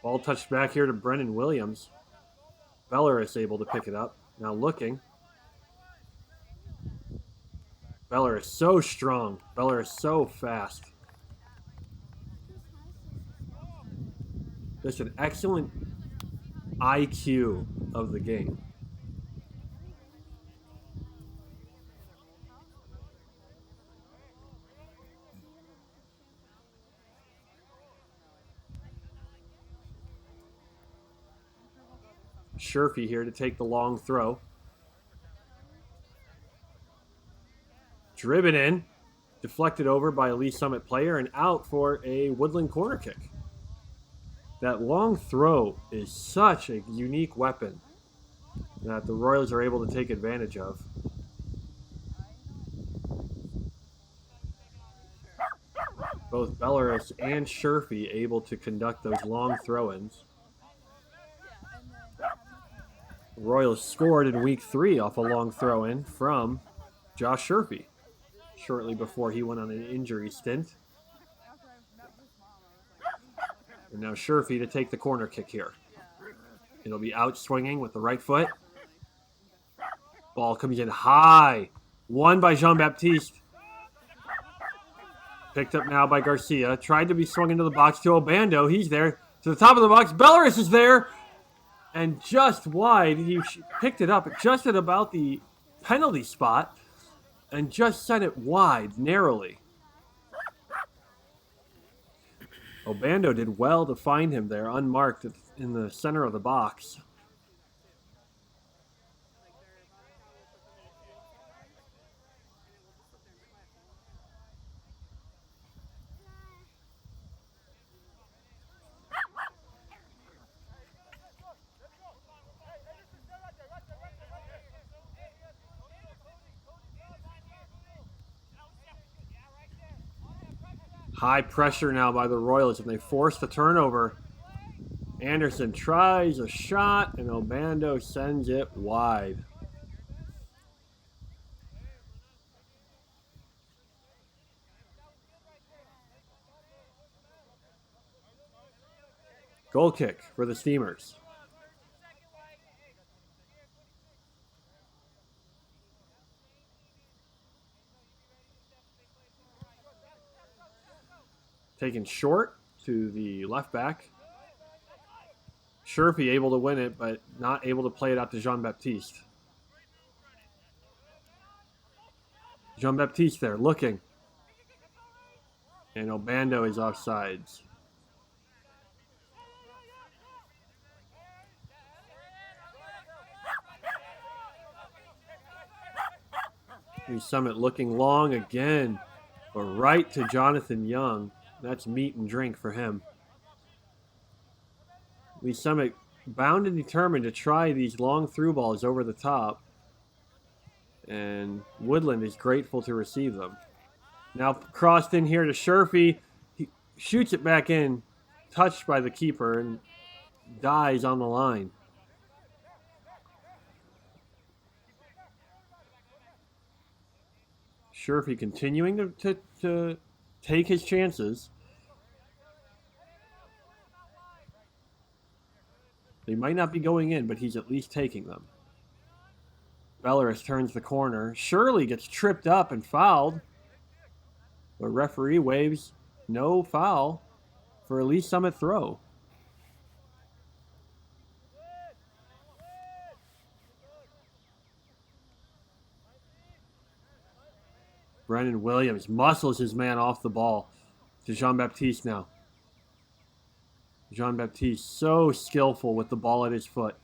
Ball touched back here to Brennan Williams. Belleris able to pick it up. Now looking. Belleris so strong. Belleris so fast. Just an excellent IQ of the game. Sherfy here to take the long throw. Driven in. Deflected over by a Lee Summit player and out for a Woodland corner kick. That long throw is such a unique weapon that the Royals are able to take advantage of. Both Belleris and Sherfy able to conduct those long throw-ins. The Royals scored in week 3 off a long throw-in from Josh Sherfy shortly before he went on an injury stint. And now Sherfy to take the corner kick here. It'll be out swinging with the right foot. Ball comes in high. Won by Jean-Baptiste. Picked up now by Garcia. Tried to be swung into the box to Obando. He's there. To the top of the box. Belleris is there. And just wide. He picked it up just at about the penalty spot. And just sent it wide, narrowly. Obando did well to find him there, unmarked in the center of the box. High pressure now by the Royals, and they force the turnover. Andersson tries a shot, and Obando sends it wide. Goal kick for the Steamers. Taken short to the left back. Sherfy able to win it, but not able to play it out to Jean-Baptiste. Jean-Baptiste there, looking. And Obando is offsides. Lee Summit looking long again, but right to Jonathan Young. That's meat and drink for him. Lee Summit bound and determined to try these long through balls over the top. And Woodland is grateful to receive them. Now crossed in here to Sherfy. He shoots it back in, touched by the keeper, and dies on the line. Sherfy continuing to take his chances. They might not be going in, but he's at least taking them. Belleris turns the corner. Shirley gets tripped up and fouled. The referee waves no foul for a Lee Summit throw. Brennan Williams muscles his man off the ball to Jean-Baptiste now. Jean-Baptiste so skillful with the ball at his foot.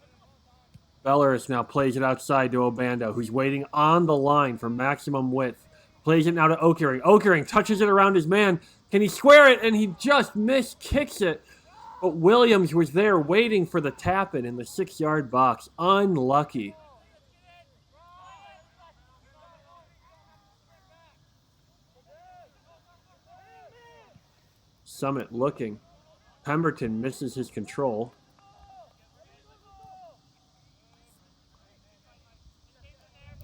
Belleris now plays it outside to Obando, who's waiting on the line for maximum width. Plays it now to Okering. Okering touches it around his man. Can he square it? And he just kicks it. But Williams was there waiting for the tap-in in the 6-yard box. Unlucky. Summit looking. Pemberton misses his control.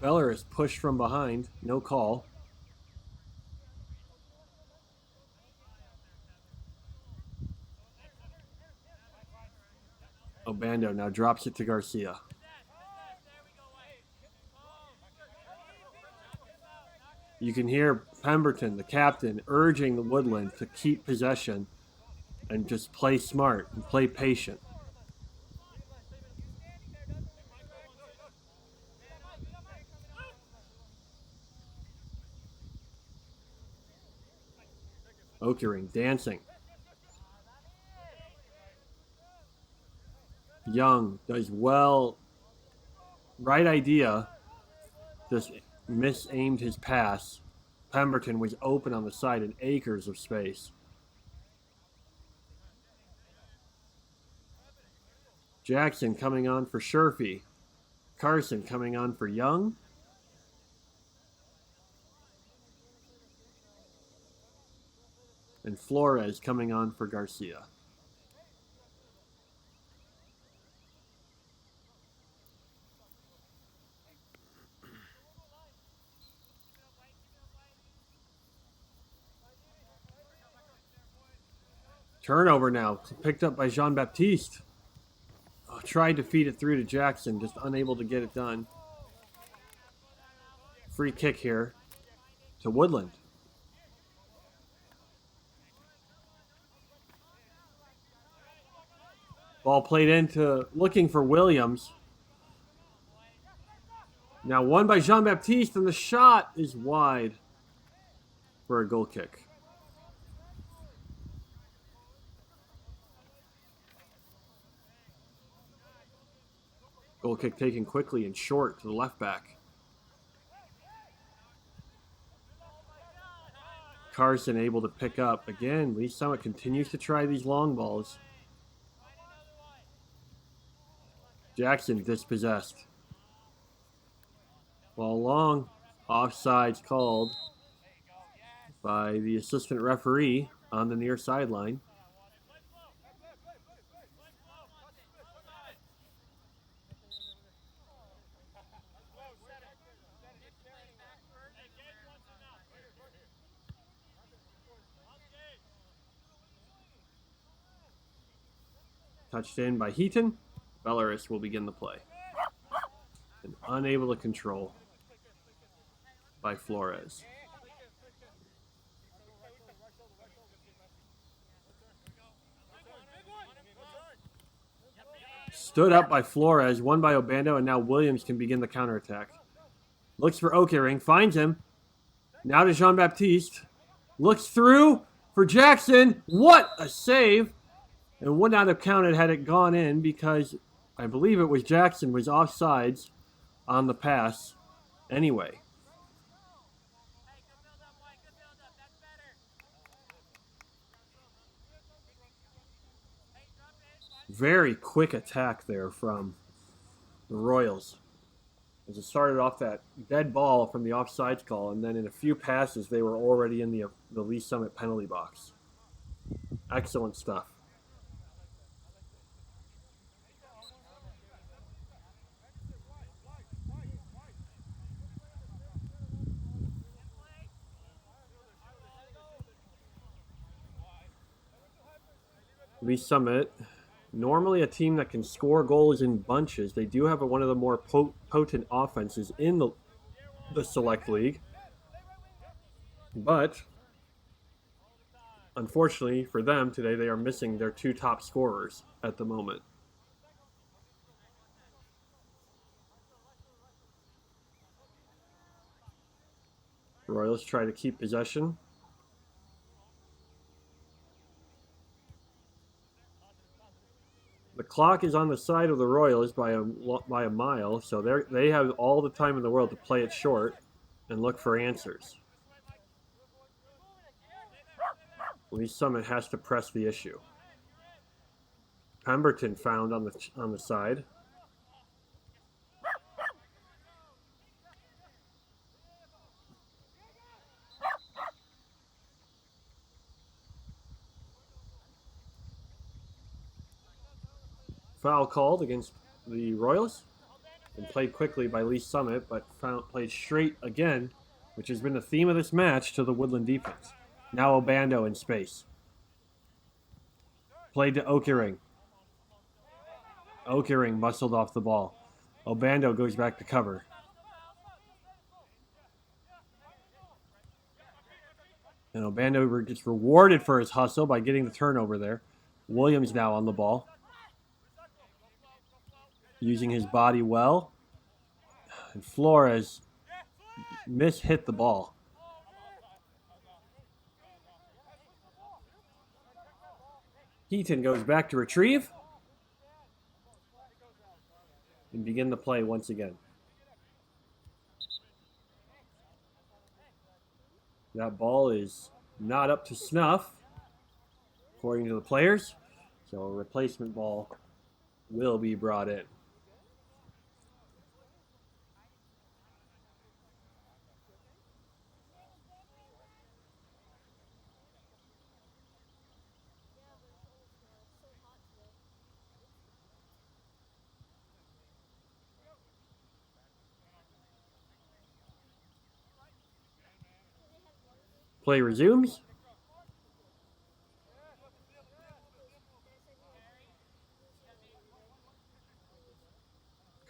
Belleris pushed from behind. No call. Obando now drops it to Garcia. You can hear Pemberton, the captain, urging the Woodland to keep possession and just play smart and play patient. Okering dancing. Young does well. Right idea. Just misaimed his pass. Pemberton was open on the side and acres of space. Jackson coming on for Sherfy. Carson coming on for Young. And Flores coming on for Garcia. Turnover now, picked up by Jean-Baptiste. Tried to feed it through to Jackson, just unable to get it done. Free kick here to Woodland. Ball played into, looking for Williams. Now won by Jean-Baptiste, and the shot is wide for a goal kick. Goal kick taken quickly and short to the left back. Carson able to pick up. Again, Lee Summit continues to try these long balls. Jackson dispossessed. Ball long. Offsides called by the assistant referee on the near sideline. Touched in by Heaton. Belleris will begin the play. And unable to control by Flores. Stood up by Flores, won by Obando, and now Williams can begin the counterattack. Looks for Okering, finds him. Now to Jean-Baptiste. Looks through for Jackson. What a save! And would not have counted had it gone in because I believe it was Jackson was offsides on the pass anyway. Very quick attack there from the Royals. As it started off that dead ball from the offsides call, and then in a few passes they were already in the Lee Summit penalty box. Excellent stuff. Lee Summit, normally a team that can score goals in bunches. They do have one of the more potent offenses in the Select League. But, unfortunately for them today, they are missing their two top scorers at the moment. Royals try to keep possession. The clock is on the side of the Royals by a mile, so they have all the time in the world to play it short and look for answers. Lee Summit has to press the issue. Pemberton found on the side. Foul called against the Royals and played quickly by Lee Summit, but played straight again, which has been the theme of this match, to the Woodland defense. Now Obando in space. Played to Okering. Okering muscled off the ball. Obando goes back to cover. And Obando gets rewarded for his hustle by getting the turnover there. Williams now on the ball. Using his body well. And Flores mishit the ball. Heaton goes back to retrieve. And begin the play once again. That ball is not up to snuff, according to the players. So a replacement ball will be brought in. Play resumes.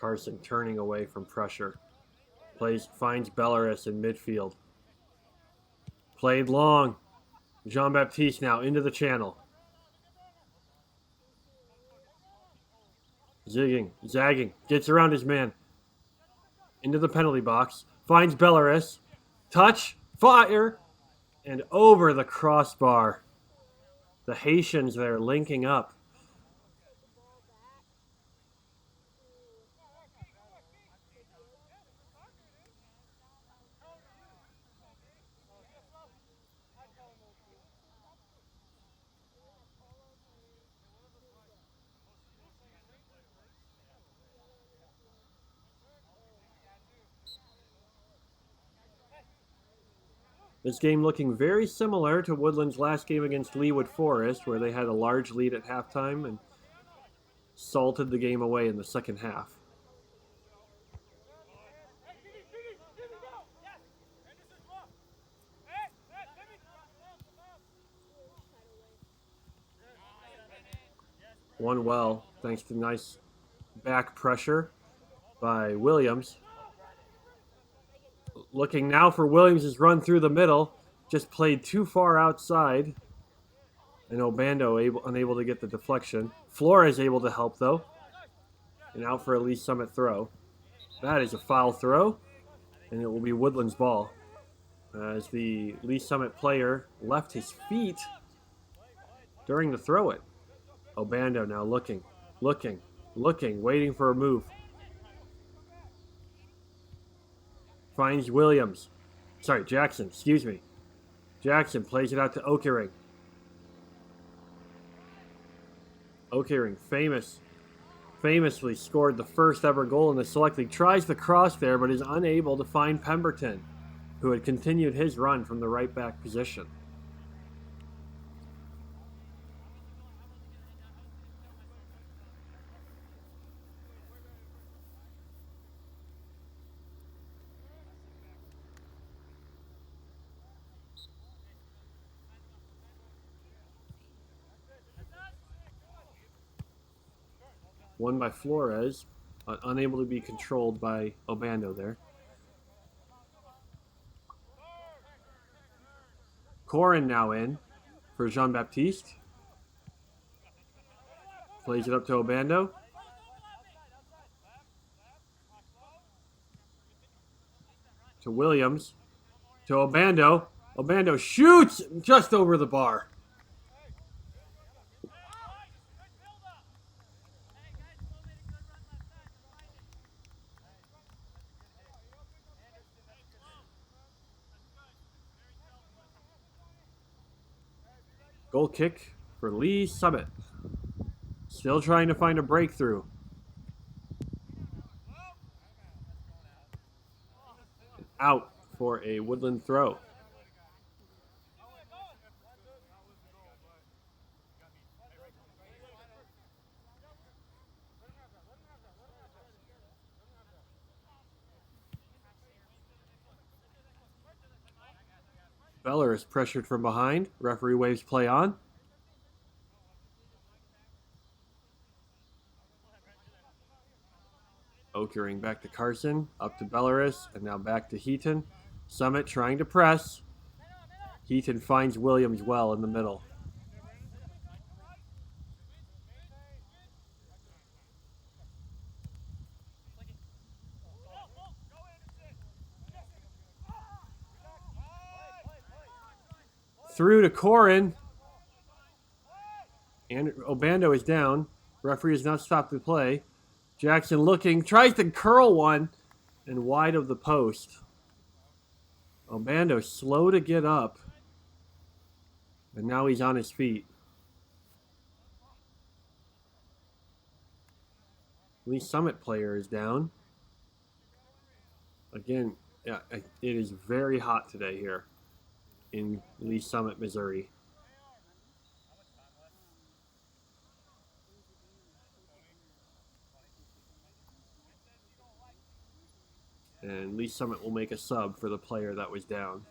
Carson turning away from pressure. Finds Belarus in midfield. Played long. Jean-Baptiste now into the channel. Zagging. Gets around his man. Into the penalty box. Finds Belarus. Touch. Fire. And over the crossbar. The Haitians there linking up. This game looking very similar to Woodland's last game against Leawood Forest, where they had a large lead at halftime and salted the game away in the second half. Won well, thanks to nice back pressure by Williams. Looking now for Williams' run through the middle. Just played too far outside. And Obando unable to get the deflection. Flores able to help, though. And out for a Lee Summit throw. That is a foul throw. And it will be Woodland's ball. As the Lee Summit player left his feet during the throw-in. Obando now looking, waiting for a move. Finds Jackson, Jackson plays it out to Okering. Okering, famously scored the first ever goal in the Select League. Tries the cross there, but is unable to find Pemberton, who had continued his run from the right back position. Won by Flores, unable to be controlled by Obando there. Caughron now in for Jean-Baptiste. Plays it up to Obando. To Williams. To Obando. Obando shoots just over the bar. Goal kick for Lee Summit. Still trying to find a breakthrough. Out for a Woodland throw. Beller is pressured from behind. Referee waves play on. Okering back to Carson, up to Belarus, and now back to Heaton. Summit trying to press. Heaton finds Williams well in the middle. Through to Caughron. And Obando is down. Referee has not stopped the play. Jackson looking, tries to curl one, and wide of the post. Obando slow to get up. And now he's on his feet. Lee Summit player is down. Again, yeah, it is very hot today here in Lee Summit, Missouri. And Lee Summit will make a sub for the player that was down.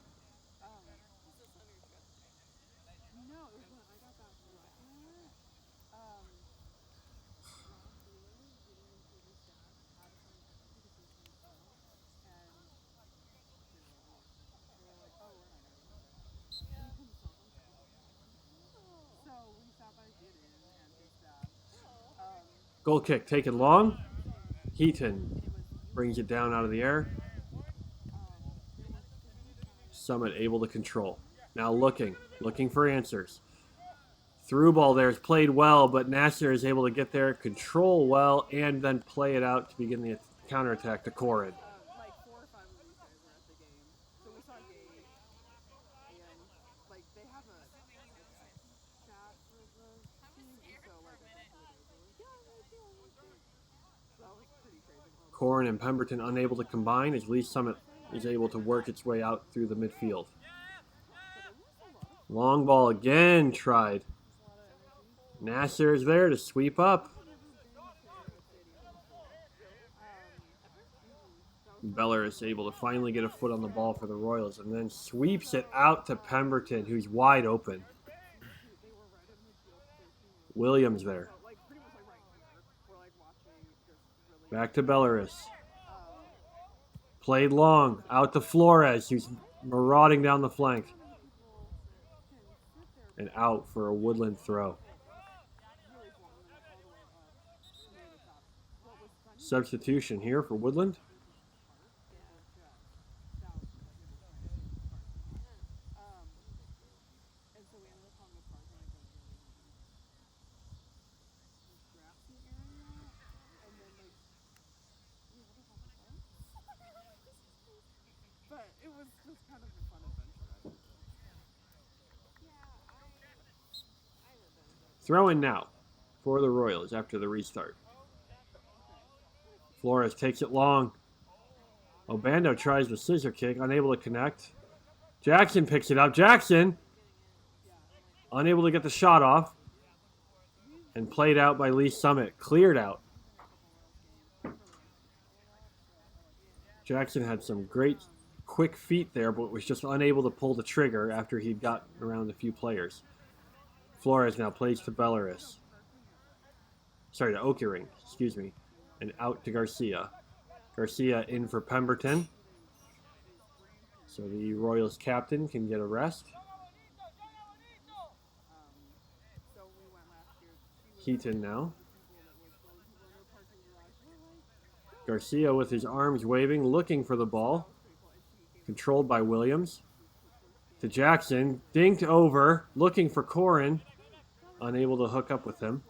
Goal kick taken long. Heaton brings it down out of the air. Summit able to control. Now looking for answers. Through ball there is played well, but Nasser is able to get there, control well, and then play it out to begin the counterattack to Caughron. Like 4 or 5 of these guys were at the game. So we saw Gage, and like they have a chat for the team, so like a couple of days ago, so that was pretty crazy. Caughron and Pemberton unable to combine as Lee Summit is able to work its way out through the midfield. Long ball again tried. Nasser is there to sweep up. Beller is able to finally get a foot on the ball for the Royals and then sweeps it out to Pemberton, who's wide open. Williams there. Back to Belarus. Played long, out to Flores, who's marauding down the flank. And out for a Woodland throw. Substitution here for Woodland. But it was just kind of a fun adventure. Throw in now for the Royals after the restart. Flores takes it long. Obando tries the scissor kick, unable to connect. Jackson picks it up. Jackson, unable to get the shot off. And played out by Lee Summit. Cleared out. Jackson had some great quick feet there, but was just unable to pull the trigger after he'd got around a few players. Flores now plays to Belarus. Sorry, to Okering, excuse me. And out to Garcia. Garcia in for Pemberton. So the Royals captain can get a rest. Heaton now. Garcia with his arms waving, looking for the ball. Controlled by Williams. To Jackson. Dinked over. Looking for Caughron. Unable to hook up with him.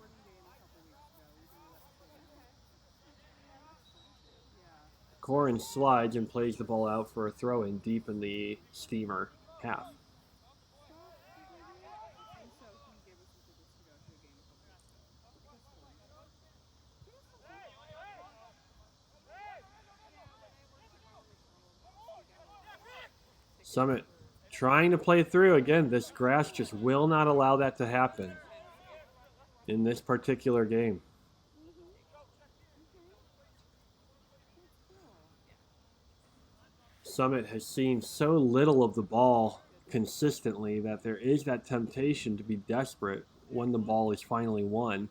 Caughron slides and plays the ball out for a throw-in deep in the Steamer half. Summit trying to play through. Again, this grass just will not allow that to happen in this particular game. Summit has seen so little of the ball consistently that there is that temptation to be desperate when the ball is finally won.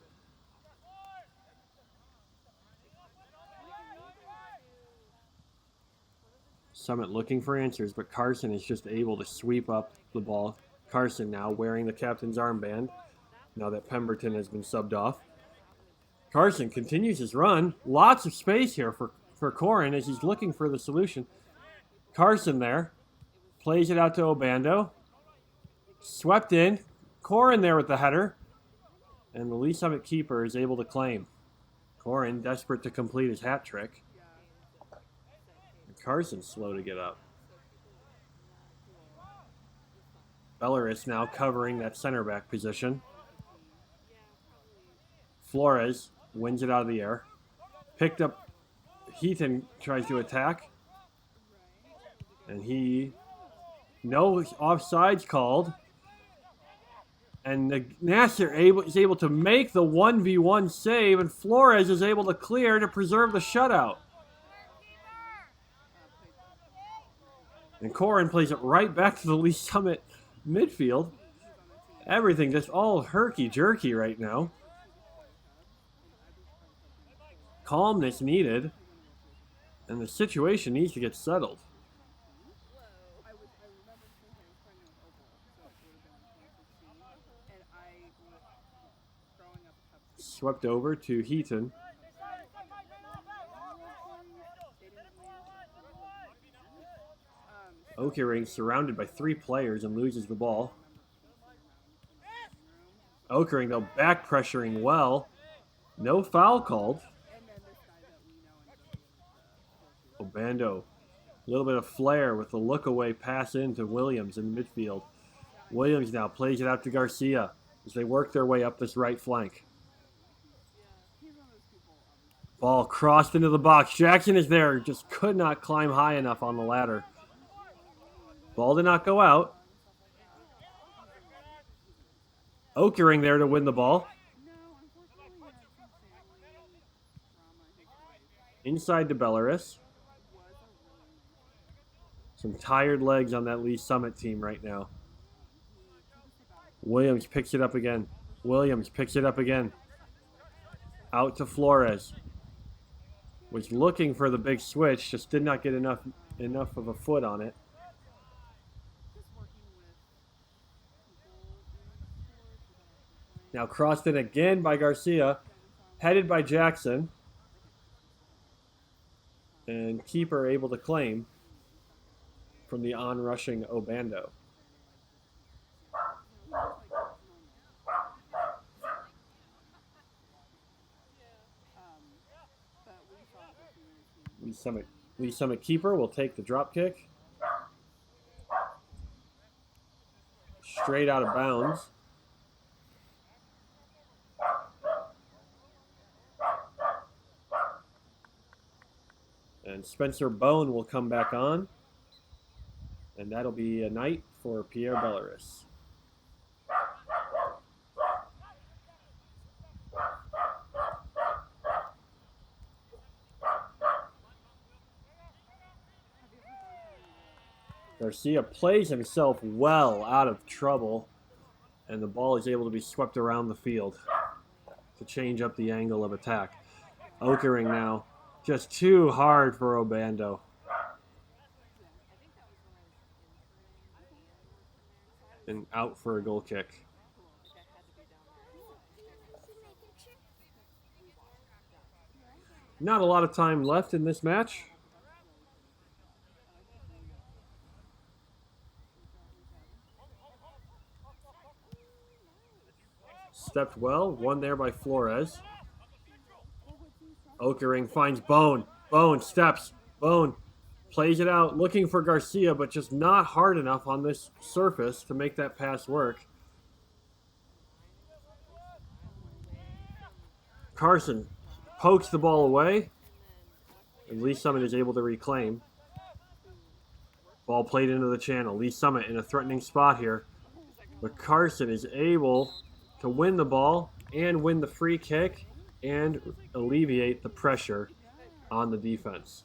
Summit looking for answers, but Carson is just able to sweep up the ball. Carson now wearing the captain's armband, now that Pemberton has been subbed off. Carson continues his run. Lots of space here for Caughron as he's looking for the solution. Carson there. Plays it out to Obando. Swept in. Caughron there with the header. And the Lee Summit keeper is able to claim. Caughron desperate to complete his hat trick. Carson's slow to get up. Belarus now covering that center back position. Flores wins it out of the air. Picked up. Heaton tries to attack. And no offsides called. And the Nasser is able to make the 1v1 save, and Flores is able to clear to preserve the shutout. And Caughron plays it right back to the Lee Summit midfield. Everything just all herky-jerky right now. Calmness needed. And the situation needs to get settled. Swept over to Heaton. Okering surrounded by 3 players and loses the ball. Okering, though, back pressuring well. No foul called. Obando. A little bit of flair with the look away pass into Williams in the midfield. Williams now plays it out to Garcia as they work their way up this right flank. Ball crossed into the box. Jackson is there, just could not climb high enough on the ladder. Ball did not go out. Okering there to win the ball. Inside to Belarus. Some tired legs on that Lee Summit team right now. Williams picks it up again. Williams picks it up again. Out to Flores. Was looking for the big switch, just did not get enough of a foot on it. Now crossed in again by Garcia. Headed by Jackson. And keeper able to claim from the on-rushing Obando. Lee Summit keeper will take the drop kick. Straight out of bounds. And Spencer Bone will come back on. And that'll be a night for Pierre Belarus. Garcia plays himself well out of trouble, and the ball is able to be swept around the field to change up the angle of attack. Okering now, just too hard for Obando. And out for a goal kick. Not a lot of time left in this match. stepped well. Won there by Flores. Okering finds Bone. Bone steps. Bone plays it out, looking for Garcia, but just not hard enough on this surface to make that pass work. Carson pokes the ball away. And Lee Summit is able to reclaim. Ball played into the channel. Lee Summit in a threatening spot here. But Carson is able to win the ball and win the free kick and alleviate the pressure on the defense.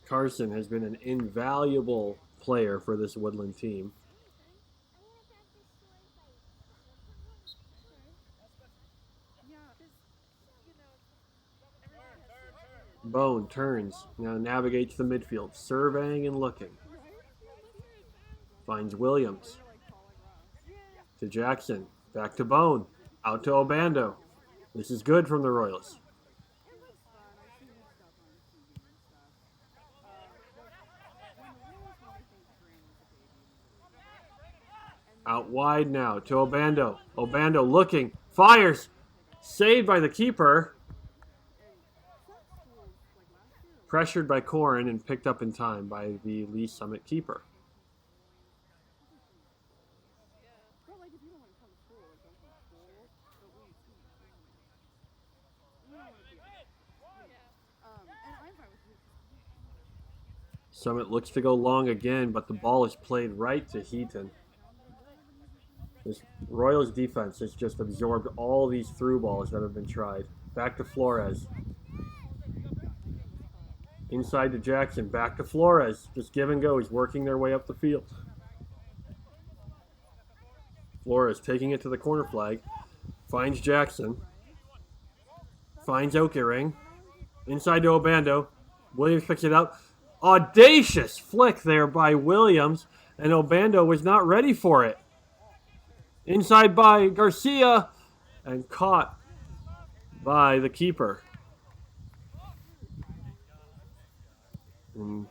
Carson has been an invaluable player for this Woodland team. Bone turns, now navigates the midfield, surveying and looking. Finds Williams. To Jackson, back to Bone, out to Obando. This is good from the Royals. Out wide now to Obando. Obando looking, fires, saved by the keeper. Pressured by Caughron and picked up in time by the Lee Summit keeper. Summit looks to go long again, but the ball is played right to Heaton. This Royals defense has just absorbed all these through balls that have been tried. Back to Flores. Inside to Jackson, back to Flores. Just give and go. He's working their way up the field. Flores taking it to the corner flag. Finds Jackson. Finds Okering. Inside to Obando. Williams picks it up. Audacious flick there by Williams. And Obando was not ready for it. Inside by Garcia. And caught by the keeper. And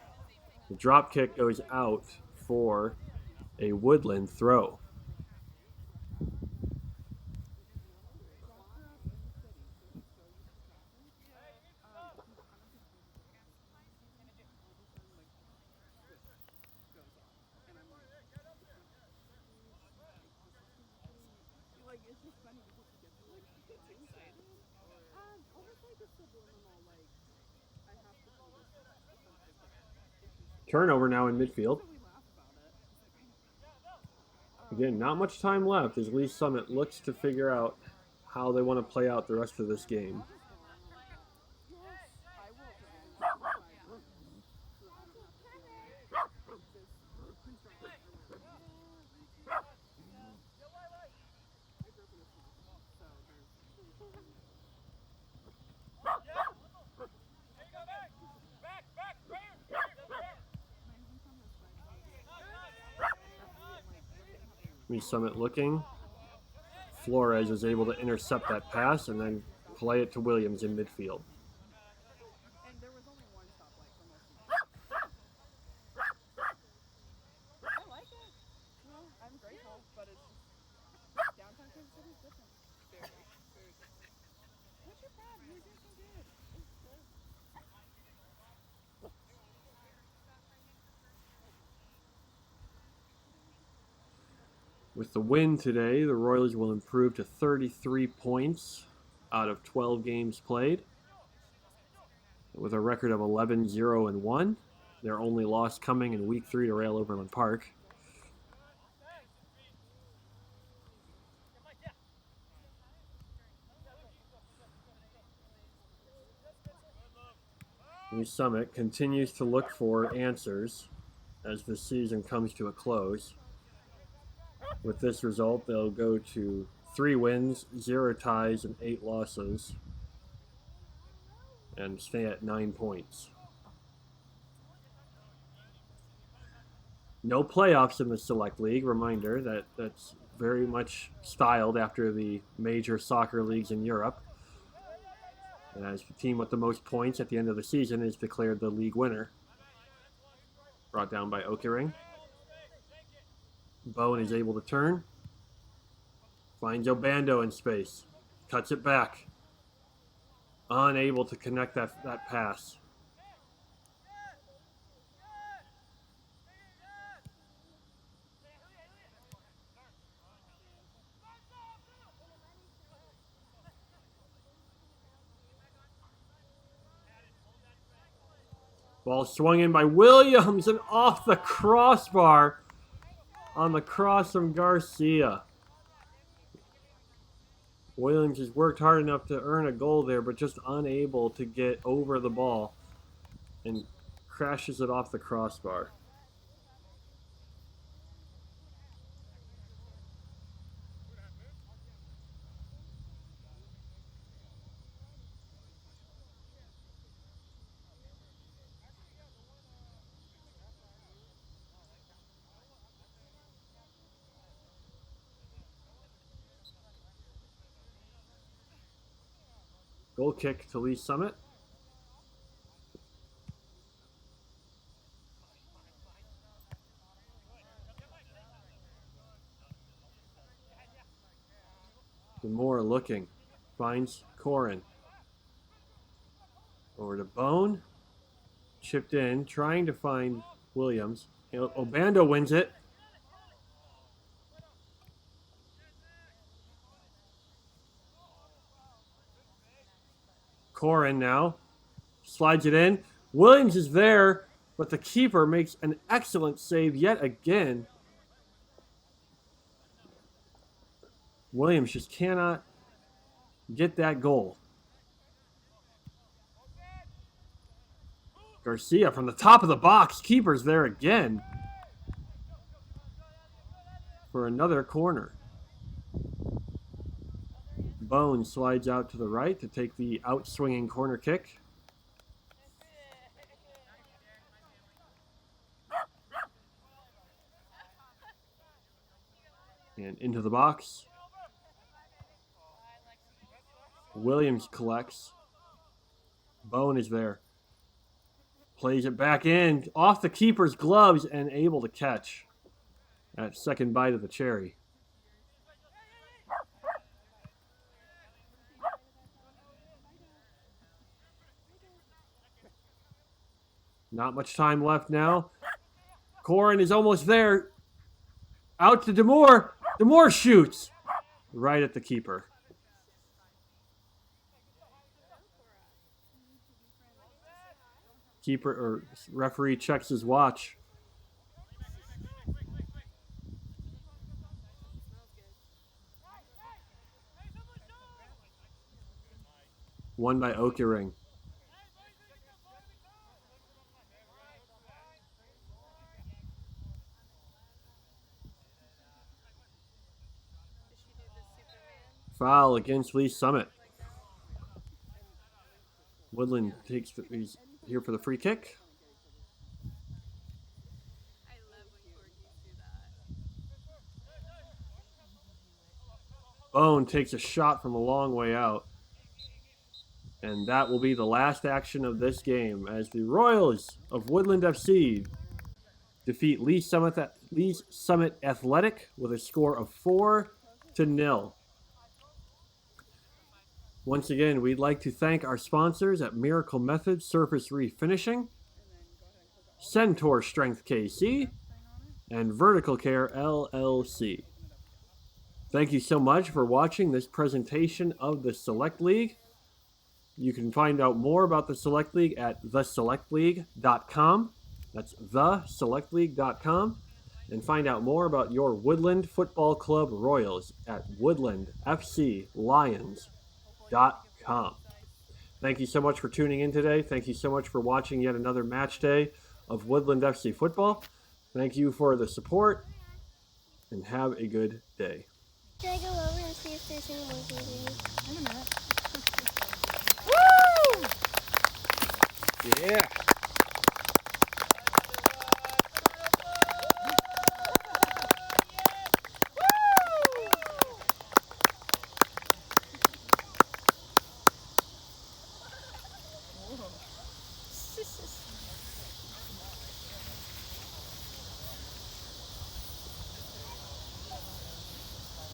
the drop kick goes out for a Woodland throw. Turnover now in midfield. Again, not much time left as Lee Summit looks to figure out how they want to play out the rest of this game. Lee Summit looking. Flores is able to intercept that pass and then play it to Williams in midfield. With the win today, the Royals will improve to 33 points out of 12 games played. With a record of 11-0-1, their only loss coming in Week 3 to Rail Overland Park. Lee Summit continues to look for answers as the season comes to a close. With this result, they'll go to 3 wins, 0 ties, and 8 losses, and stay at 9 points. No playoffs in the Select League. Reminder that that's very much styled after the major soccer leagues in Europe. And as the team with the most points at the end of the season is declared the league winner. Brought down by Okering. Bowen is able to turn. Finds Obando in space. Cuts it back. Unable to connect that pass. Ball swung in by Williams and off the crossbar on the cross from Garcia. Williams has worked hard enough to earn a goal there, but just unable to get over the ball and crashes it off the crossbar. Goal kick to Lee Summit. DeMoure looking. Finds Caughron. Over to Bone. Chipped in. Trying to find Williams. Obando wins it. Caughron now slides it in. Williams is there, but the keeper makes an excellent save yet again. Williams just cannot get that goal. Garcia from the top of the box. Keeper's there again for another corner. Bone slides out to the right to take the out-swinging corner kick. And into the box. Williams collects. Bone is there. Plays it back in, off the keeper's gloves, and able to catch that second bite of the cherry. Not much time left now. Caughron is almost there. Out to DeMoure. DeMoure shoots right at the keeper. Keeper or referee checks his watch. Won by Okering. Foul against Lee Summit. Woodland he's here for the free kick. I love when corgis do that. Bone takes a shot from a long way out. And that will be the last action of this game as the Royals of Woodland FC defeat Lee Summit Athletic with a score of 4-0. Once again, we'd like to thank our sponsors at Miracle Method Surface Refinishing, Centaur Strength KC, and Vertical Care LLC. Thank you so much for watching this presentation of the Select League. You can find out more about the Select League at theselectleague.com. That's theselectleague.com. And find out more about your Woodland Football Club Royals at woodlandfclions.com. Thank you so much for tuning in today. Thank you so much for watching yet another match day of Woodland FC football. Thank you for the support, and have a good day. Should I go over and see if there's any more TV? In a minute. Yeah.